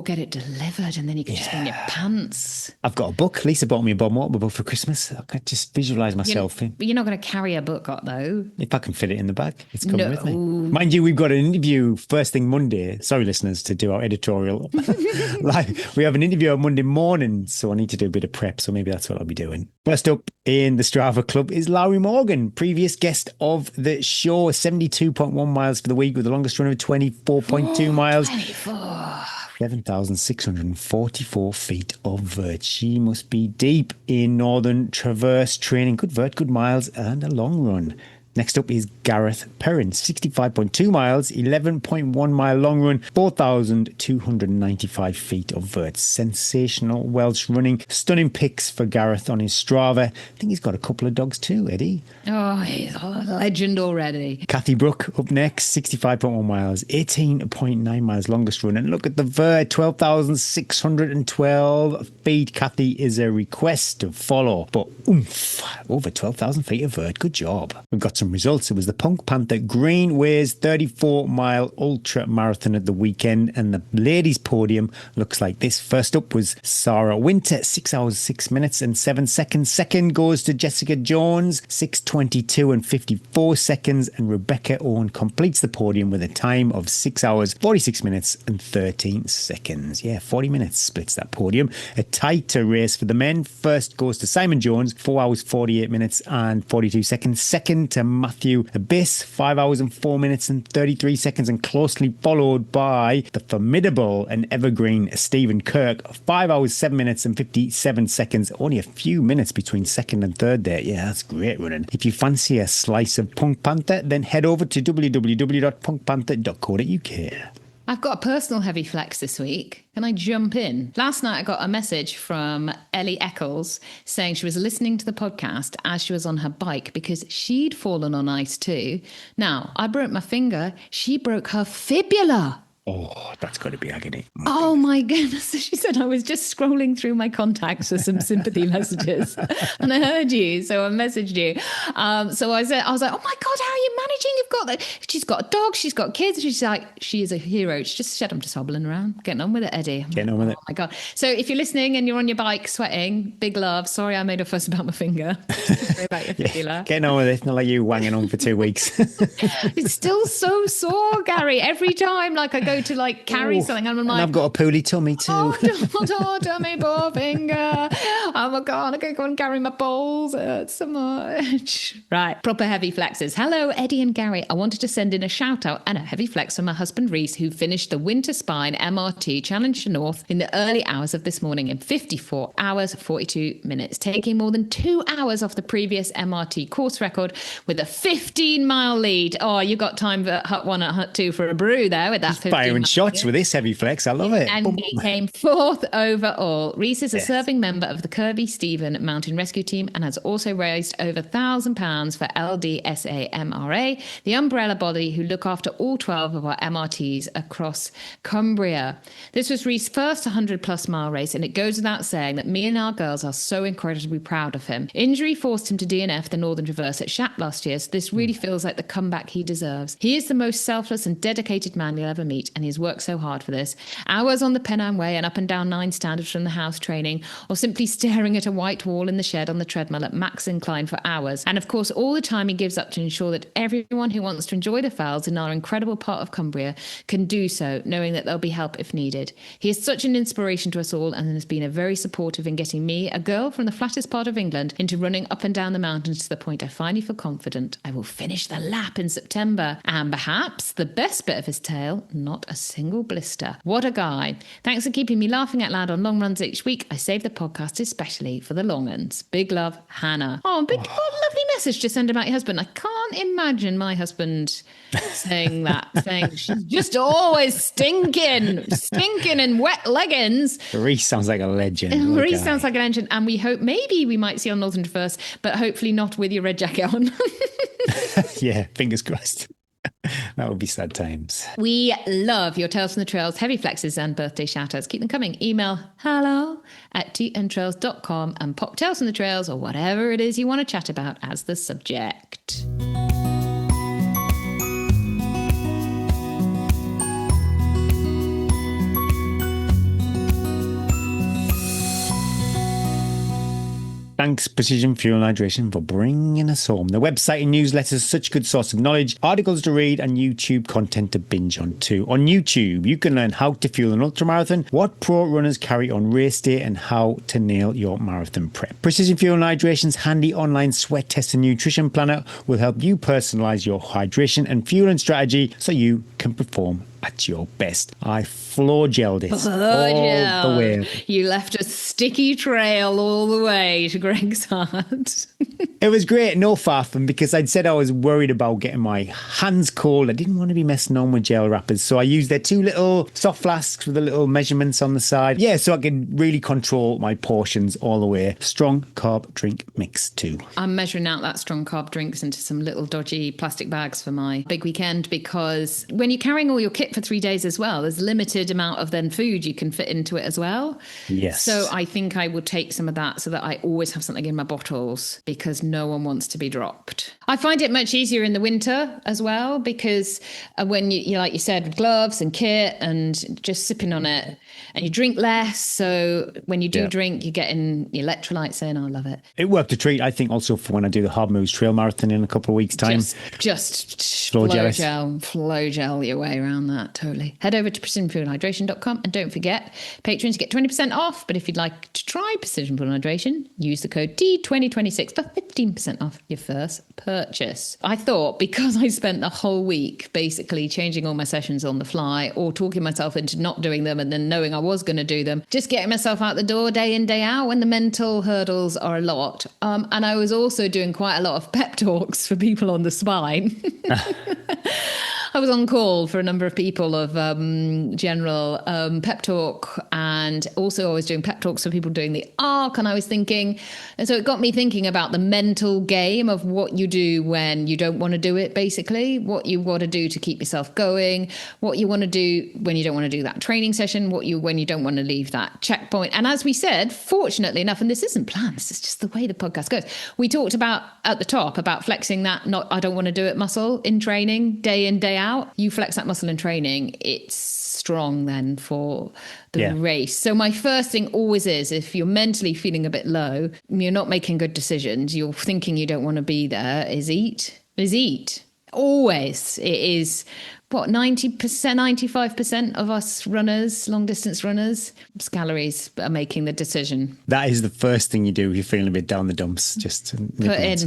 Get it delivered and then you can just be in your pants. I've got a book. Lisa bought me a Bob Mortimer book for Christmas. I can just visualise myself in. But you're not going to carry a book up though. If I can fit it in the bag, it's coming with me. Mind you, we've got an interview first thing Monday. Sorry, listeners, to do our editorial. We have an interview on Monday morning, so I need to do a bit of prep. So maybe that's what I'll be doing. First up in the Strava Club is Lowry Morgan, previous guest of the show. 72.1 miles for the week with the longest run of 24.2 miles. 7,644 feet of vert. She must be deep in Northern Traverse training. Good vert, good miles, and a long run. Next up is Gareth Perrin, 65.2 miles, 11.1 mile long run, 4,295 feet of vert. Sensational Welsh running. Stunning pics for Gareth on his Strava. I think he's got a couple of dogs too, Eddie. Oh, he's a legend already. Kathy Brook up next, 65.1 miles, 18.9 miles longest run. And look at the vert, 12,612 feet. Kathy is a request to follow, but over 12,000 feet of vert. Good job. We've got some results. It was the Punk Panther Greenways 34-mile ultra marathon at the weekend, and the ladies' podium looks like this. First up was Sarah Winter, 6 hours, 6 minutes and 7 seconds. Second goes to Jessica Jones, 6:22 and 54 seconds, and Rebecca Owen completes the podium with a time of 6 hours, 46 minutes and 13 seconds. 40 minutes splits that podium. A tighter race for the men. First goes to Simon Jones, 4 hours, 48 minutes and 42 seconds. Second to Matthew Abyss, 5 hours and 4 minutes and 33 seconds, and closely followed by the formidable and evergreen Stephen Kirk, 5 hours, 7 minutes and 57 seconds. Only a few minutes between second and third there. Yeah, that's great running. If you fancy a slice of Punk Panther, then head over to www.punkpanther.co.uk. I've got a personal heavy flex this week. Can I jump in? Last night I got a message from Ellie Eccles saying she was listening to the podcast as she was on her bike because she'd fallen on ice too. Now, I broke my finger. She broke her fibula. Oh, that's got to be agony. Oh my goodness. She said, I was just scrolling through my contacts for some sympathy messages and I heard you. So I messaged you. So I was like, oh my God, how are you managing? You've got that. She's got a dog. She's got kids. She's like, she is a hero. She just said, I'm just hobbling around. Getting on with it, Eddie. Getting on with it. Oh my God. So if you're listening and you're on your bike sweating, big love. Sorry, I made a fuss about my finger. Sorry about your fibula. Getting on with it. Not like you wanging on for 2 weeks. It's still so sore, Gary. Every time like I go to like carry something and I'm like, and I've got a poorly tummy too. Oh, tummy, poor finger. Oh my God, I can't go and carry my balls. It hurts so much. Right, proper heavy flexes. Hello, Eddie and Gary. I wanted to send in a shout out and a heavy flex for my husband Reese, who finished the Winter Spine MRT Challenge to North in the early hours of this morning in 54 hours, 42 minutes, taking more than 2 hours off the previous MRT course record with a 15-mile lead. Oh, you got time for Hut 1 and Hut 2 for a brew there with that 15 firing shots with this heavy flex. I love it. And he came fourth overall. Reese is a serving member of the Kirby Stephen Mountain Rescue Team and has also raised over £1,000 for LDSA MRA, the umbrella body who look after all 12 of our MRTs across Cumbria. This was Reese's first 100-plus mile race, and it goes without saying that me and our girls are so incredibly proud of him. Injury forced him to DNF the Northern Traverse at Shap last year, so this really feels like the comeback he deserves. He is the most selfless and dedicated man you'll ever meet, and he's worked so hard for this. Hours on the Pennine Way and up and down 9 standards from the house training, or simply staring at a white wall in the shed on the treadmill at max incline for hours. And of course, all the time he gives up to ensure that everyone who wants to enjoy the fells in our incredible part of Cumbria can do so, knowing that there'll be help if needed. He is such an inspiration to us all and has been very supportive in getting me, a girl from the flattest part of England, into running up and down the mountains to the point I finally feel confident I will finish the lap in September. And perhaps the best bit of his tale, not not a single blister. What a guy. Thanks for keeping me laughing out loud on long runs each week. I save the podcast especially for the long uns. Big love, Hannah. Oh, what a lovely message to send about your husband. I can't imagine my husband saying that, saying she's just always stinking in wet leggings. Reese sounds like a legend. Reese sounds like an legend, and we hope maybe we might see on Northern First, but hopefully not with your red jacket on. Yeah, fingers crossed. That would be sad times. We love your Tales from the Trails, heavy flexes and birthday shout-outs. Keep them coming. Email hello@tntrails.com and pop Tales from the Trails or whatever it is you want to chat about as the subject. Thanks, Precision Fuel and Hydration, for bringing us home. The website and newsletters are such a good source of knowledge, articles to read, and YouTube content to binge on too. On YouTube, you can learn how to fuel an ultramarathon, what pro runners carry on race day, and how to nail your marathon prep. Precision Fuel and Hydration's handy online sweat test and nutrition planner will help you personalize your hydration and fueling strategy so you can perform at your best. I floor gelled it all the way. You left a sticky trail all the way to Greg's heart. It was great, no faffing, because I'd said I was worried about getting my hands cold. I didn't want to be messing on with gel wrappers, so I used their 2 little soft flasks with the little measurements on the side. Yeah, so I could really control my portions all the way. Strong carb drink mix too. I'm measuring out that strong carb drinks into some little dodgy plastic bags for my big weekend, because when you're carrying all your kit for 3 days as well, there's a limited amount of then food you can fit into it as well. Yes. So I think I will take some of that so that I always have something in my bottles, because no one wants to be dropped. I find it much easier in the winter as well, because when you like you said, with gloves and kit and just sipping on it, and you drink less. So when you do drink, you're getting your electrolytes in. I love it. It worked a treat, I think, also for when I do the Hard Moves Trail Marathon in a couple of weeks' time. Just flow gel your way around that. Totally. Head over to precisionfuelhydration.com and don't forget, patrons get 20% off. But if you'd like to try Precision Fuel Hydration, use the code T2026 for 15% off your first purchase. I thought, because I spent the whole week basically changing all my sessions on the fly or talking myself into not doing them and then knowing I was going to do them, just getting myself out the door day in, day out, when the mental hurdles are a lot. And I was also doing quite a lot of pep talks for people on the spine. I was on call for a number of people of general pep talk, and also I was doing pep talks for people doing the ARC, and I was thinking, and so it got me thinking about the mental game of what you do when you don't want to do it, basically, what you want to do to keep yourself going, what you want to do when you don't want to do that training session, when you don't want to leave that checkpoint. And as we said, fortunately enough, and this isn't planned, this is just the way the podcast goes, we talked about at the top about flexing that I don't want to do it muscle in training day in, day out. You flex that muscle in training, it's strong then for the race. So my first thing always is, if you're mentally feeling a bit low, you're not making good decisions, you're thinking you don't want to be there, is eat. Always. It is what, 90%, 95% of us runners, long distance runners, calories are making the decision. That is the first thing you do if you're feeling a bit down the dumps. Just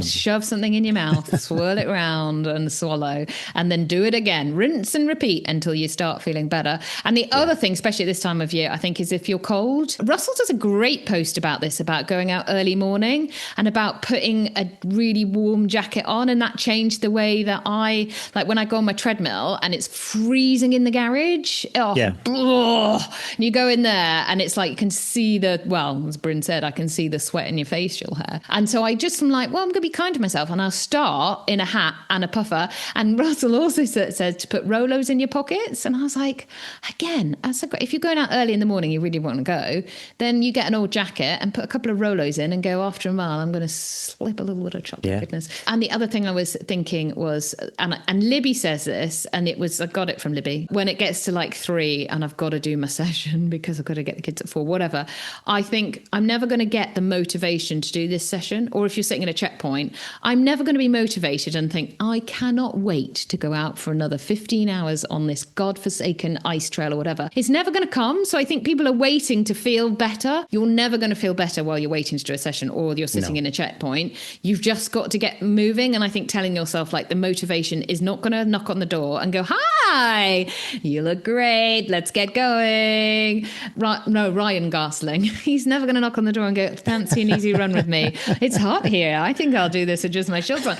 shove something in your mouth, swirl it round and swallow, and then do it again. Rinse and repeat until you start feeling better. And the other thing, especially at this time of year, I think, is if you're cold. Russell does a great post about this, about going out early morning and about putting a really warm jacket on. And that changed the way that I, like when I go on my treadmill and it's freezing in the garage. And you go in there and it's like you can see as Bryn said, I can see the sweat in your facial hair. And so I just am like, well, I'm going to be kind to myself, and I'll start in a hat and a puffer. And Russell also says to put Rolos in your pockets. And I was like, again, if you're going out early in the morning, you really want to go, then you get an old jacket and put a couple of Rolos in and go after a mile. I'm going to slip a little bit of chocolate goodness. And the other thing I was thinking was, and Libby says this, and I got it from Libby, when it gets to like 3 and I've got to do my session because I've got to get the kids at 4, whatever, I think I'm never going to get the motivation to do this session. Or if you're sitting at a checkpoint, I'm never going to be motivated and think, I cannot wait to go out for another 15 hours on this godforsaken ice trail or whatever. It's never going to come. So I think people are waiting to feel better. You're never going to feel better while you're waiting to do a session or you're sitting in a checkpoint. You've just got to get moving. And I think telling yourself like the motivation is not going to knock on the door and go, hi, you look great. Let's get going. No, Ryan Gosling. He's never going to knock on the door and go, fancy an easy run with me. It's hot here. I think I'll do this with just my shorts on.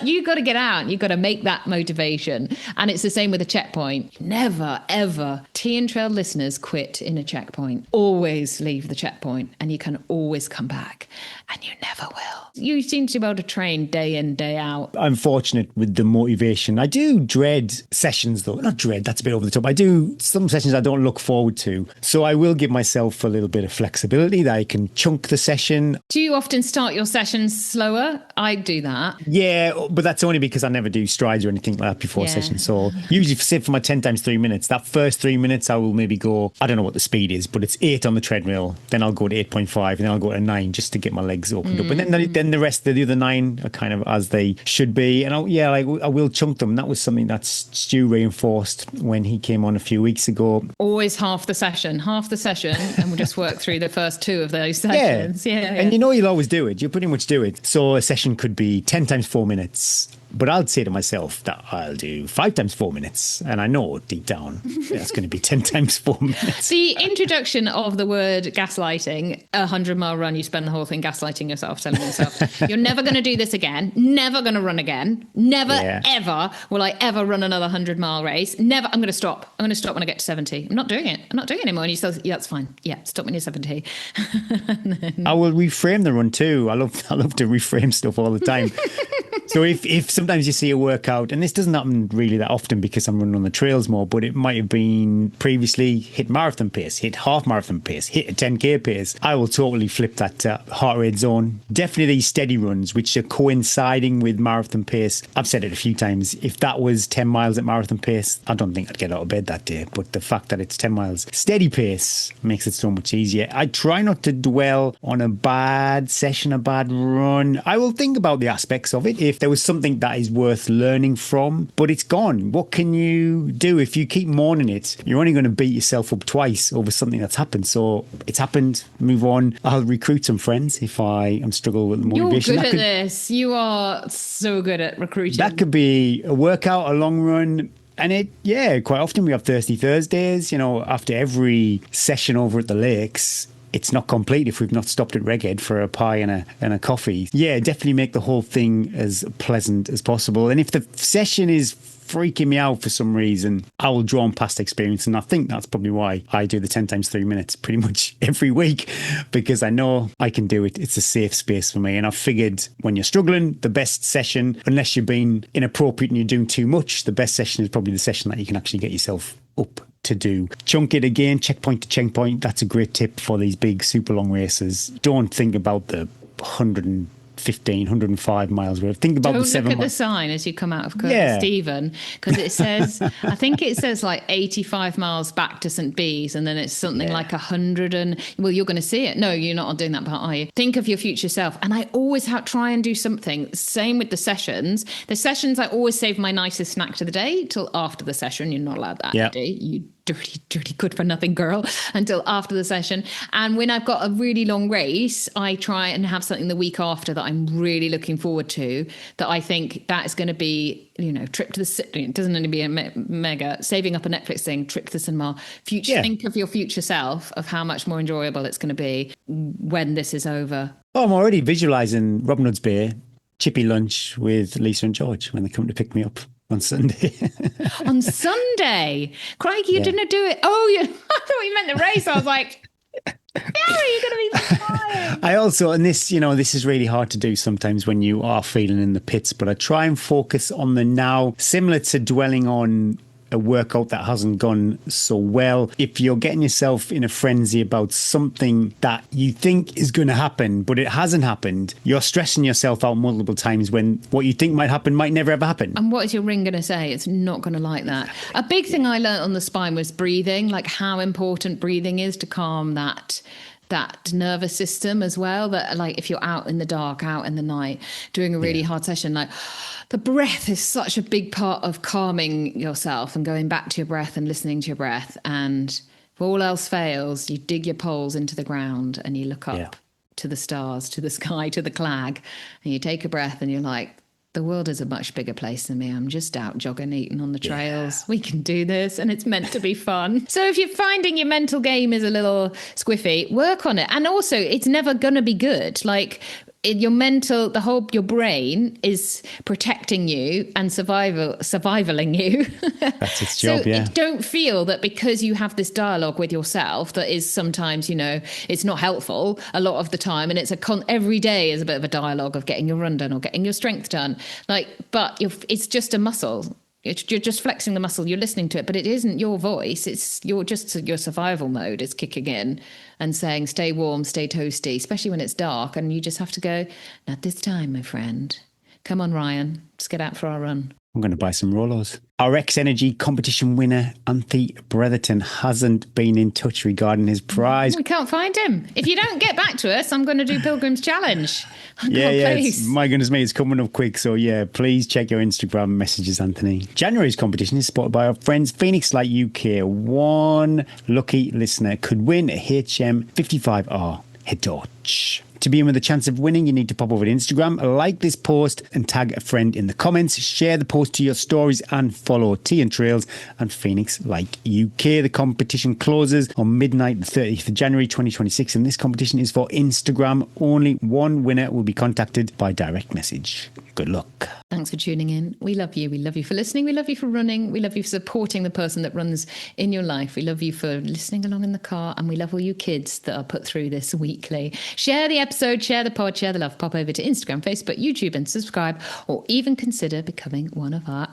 You got to get out. You got to make that motivation. And it's the same with a checkpoint. Never, ever, Tea and Trail listeners quit in a checkpoint. Always leave the checkpoint and you can always come back. And you never will. You seem to be able to train day in, day out. I'm fortunate with the motivation. I do dread sessions, though. Not dread, that's a bit over the top. I do some sessions I don't look forward to. So I will give myself a little bit of flexibility that I can chunk the session. Do you often start your sessions slower? I do that. Yeah, but that's only because I never do strides or anything like that before a session. So usually, say for my 10 times 3 minutes, that first 3 minutes, I will maybe go, I don't know what the speed is, but it's 8 on the treadmill. Then I'll go to 8.5 and then I'll go to 9 just to get my legs opened up. And then the rest of the other 9 are kind of as they should be. And I will chunk them. That was something that Stu reinforced when he came on a few weeks ago. Always half the session, and we'll just work through the first 2 of those sessions. Yeah. And you know you'll always do it. You'll pretty much do it. So a session could be 10 times 4 minutes. But I'd say to myself that I'll do 5 times 4 minutes. And I know deep down that's going to be 10 times 4 minutes. The introduction of the word gaslighting, a 100-mile run, you spend the whole thing gaslighting yourself, telling yourself, you're never going to do this again, never going to run again, never, ever will I ever run another 100-mile race. Never, I'm going to stop. I'm going to stop when I get to 70. I'm not doing it. I'm not doing it anymore. And you say, yeah, that's fine. Yeah, stop when you're 70. I will reframe the run too. I love to reframe stuff all the time. So if sometimes you see a workout, and this doesn't happen really that often because I'm running on the trails more, but it might have been previously hit marathon pace, hit half marathon pace, hit a 10K pace, I will totally flip that heart rate zone. Definitely these steady runs, which are coinciding with marathon pace. I've said it a few times. If that was 10 miles at marathon pace, I don't think I'd get out of bed that day. But the fact that it's 10 miles steady pace makes it so much easier. I try not to dwell on a bad session, a bad run. I will think about the aspects of it. If there was something that is worth learning from, but it's gone. What can you do? If you keep mourning it, you're only going to beat yourself up twice over something that's happened. So it's happened, move on. I'll recruit some friends if I am struggling with motivation. You're good at this. You are so good at recruiting. That could be a workout, a long run. And quite often we have Thirsty Thursdays, after every session over at the lakes. It's not complete if we've not stopped at Reghead for a pie and a coffee. Yeah, definitely make the whole thing as pleasant as possible. And if the session is freaking me out for some reason, I will draw on past experience. And I think that's probably why I do the 10 times 3 minutes pretty much every week, because I know I can do it. It's a safe space for me. And I've figured when you're struggling, the best session, unless you're being inappropriate and you're doing too much, the best session is probably the session that you can actually get yourself up to do. Chunk it again, checkpoint to checkpoint. That's a great tip for these big super long races. Don't think about the 105 miles worth. Think about the 7 Don't look at the sign as you come out of Stephen, because it says, I think it says like 85 miles back to St. Bees, and then it's something like 100 and, well, you're going to see it. No, you're not doing that part, are you? Think of your future self. And I always try and do something. Same with the sessions. The sessions, I always save my nicest snack to the day till after the session. You're not allowed that today. You dirty good for nothing girl, until after the session. And when I've got a really long race, I try and have something the week after that I'm really looking forward to, that I think that is going to be, trip to the city. It doesn't need to be a mega, saving up a Netflix thing, trip to the cinema, think of your future self, of how much more enjoyable it's going to be when this is over. Oh, I'm already visualising Robin Hood's Bay, chippy lunch with Lisa and George when they come to pick me up on Sunday. On Sunday? Crikey, you didn't do it. Oh, I thought you meant the race. I was like, Gary, you're going to be tired. I also, and this is really hard to do sometimes when you are feeling in the pits, but I try and focus on the now, similar to dwelling on a workout that hasn't gone so well. If you're getting yourself in a frenzy about something that you think is going to happen, but it hasn't happened, you're stressing yourself out multiple times when what you think might happen might never ever happen. And what is your ring going to say? It's not going to like that. A big thing I learned on the spine was breathing, like how important breathing is to calm that nervous system as well. That, like, if you're out in the dark, out in the night, doing a really hard session, like, the breath is such a big part of calming yourself and going back to your breath and listening to your breath. And if all else fails, you dig your poles into the ground and you look up to the stars, to the sky, to the clag, and you take a breath and you're like, the world is a much bigger place than me. I'm just out jogging, eating on the trails. We can do this, and it's meant to be fun. So if you're finding your mental game is a little squiffy, work on it. And also, it's never going to be good. Like, your mental, your brain is protecting you and survivaling you. That's its job, so don't feel that because you have this dialogue with yourself that is sometimes, it's not helpful a lot of the time. And it's every day is a bit of a dialogue of getting your run done or getting your strength done. But it's just a muscle. You're just flexing the muscle. You're listening to it, but it isn't your voice. It's your survival mode is kicking in and saying, stay warm, stay toasty, especially when it's dark. And you just have to go, not this time, my friend. Come on, Ryan. Let's get out for our run. I'm going to buy some Rolos. Our X-Energy competition winner, Anthony Bretherton, hasn't been in touch regarding his prize. We can't find him. If you don't get back to us, I'm going to do Pilgrim's Challenge. My goodness me, it's coming up quick. So please check your Instagram messages, Anthony. January's competition is supported by our friends Phoenix Light UK. One lucky listener could win a HM55R head torch. To be in with a chance of winning, you need to pop over to Instagram, like this post and tag a friend in the comments. Share the post to your stories and follow Tea and Trails and Phoenix Like UK. The competition closes on midnight, the 30th of January 2026, and this competition is for Instagram only. One winner will be contacted by direct message. Good luck. Thanks for tuning in. We love you. We love you for listening. We love you for running. We love you for supporting the person that runs in your life. We love you for listening along in the car. And we love all you kids that are put through this weekly. Share the episode, share the pod, share the love. Pop over to Instagram, Facebook, YouTube and subscribe, or even consider becoming one of our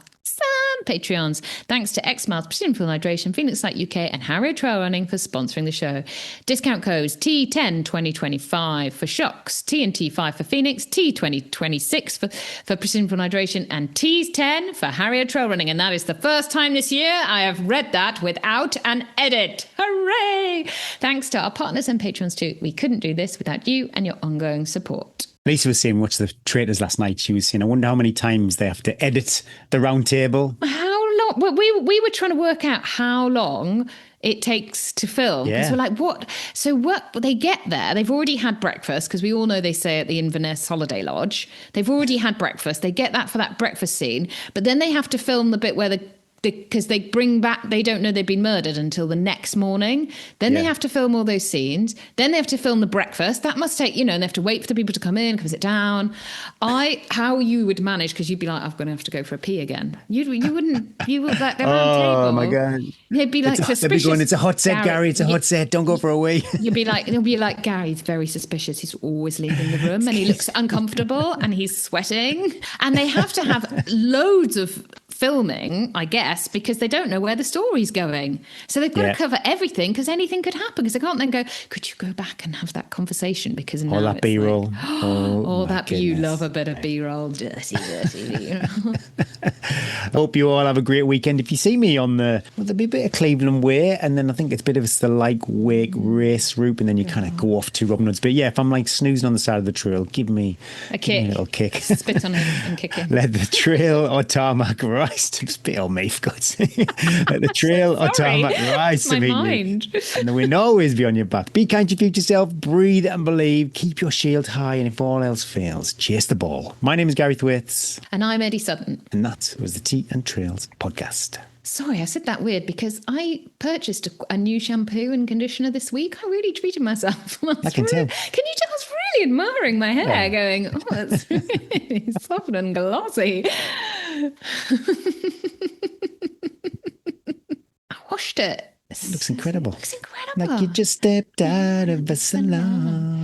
Patreons. Thanks to X Miles, Precision Fuel Hydration, Phoenix Light UK and Harrier Trail Running for sponsoring the show. Discount codes T10 2025 for Shocks, TNT5 for Phoenix, T2026 for Precision Fuel Hydration, and T10 for Harrier Trail Running. And that is the first time this year I have read that without an edit. Hooray! Thanks to our partners and patrons too. We couldn't do this without you and your ongoing support. Lisa was saying, watch the Traitors last night. She was saying, I wonder how many times they have to edit the round table. How long? Well, we were trying to work out how long it takes to film. Because we're like, what? So what? They get there. They've already had breakfast, because we all know they stay at the Inverness Holiday Lodge. They've already had breakfast. They get that for that breakfast scene. But then they have to film the bit where because they bring back, they don't know they've been murdered until the next morning. Then they have to film all those scenes. Then they have to film the breakfast. That must take, and they have to wait for the people to come in, come sit down. How you would manage, because you'd be like, I'm going to have to go for a pee again. You would like the round table. Oh my God. They'd be like suspicious. They'd be going, it's a hot set, Gary. It's a hot set. Don't go for a wee. It'll be like, Gary's very suspicious. He's always leaving the room and he looks uncomfortable and he's sweating. And they have to have loads of filming, I guess, because they don't know where the story's going. So they've got to cover everything, because anything could happen. Because they can't then go, could you go back and have that conversation? Because now all that B-roll. You love a bit of B-roll. Dirty B-roll. I hope you all have a great weekend. If you see me on there'll be a bit of Cleveland way, and then I think it's a bit of the Wake race route, and then you kind of go off to Robin Hood's. But if I'm snoozing on the side of the trail, give me a little kick. Spit on him and kick him. Let the trail or tarmac rise to spit on me, for God's sake. Let the trail or tarmac rise to meet you. And the wind always be on your back. Be kind to your future self, breathe and believe, keep your shield high, and if all else fails, chase the ball. My name is Gary Thwaites. And I'm Eddie Sutton. And that was the Tea and Trails podcast. Sorry, I said that weird because I purchased a new shampoo and conditioner this week. I really treated myself. I can tell. Can you tell? I was really admiring my hair, going, oh, it's really soft and glossy. I washed it. It looks incredible. It looks incredible. Like you just stepped out of a salon.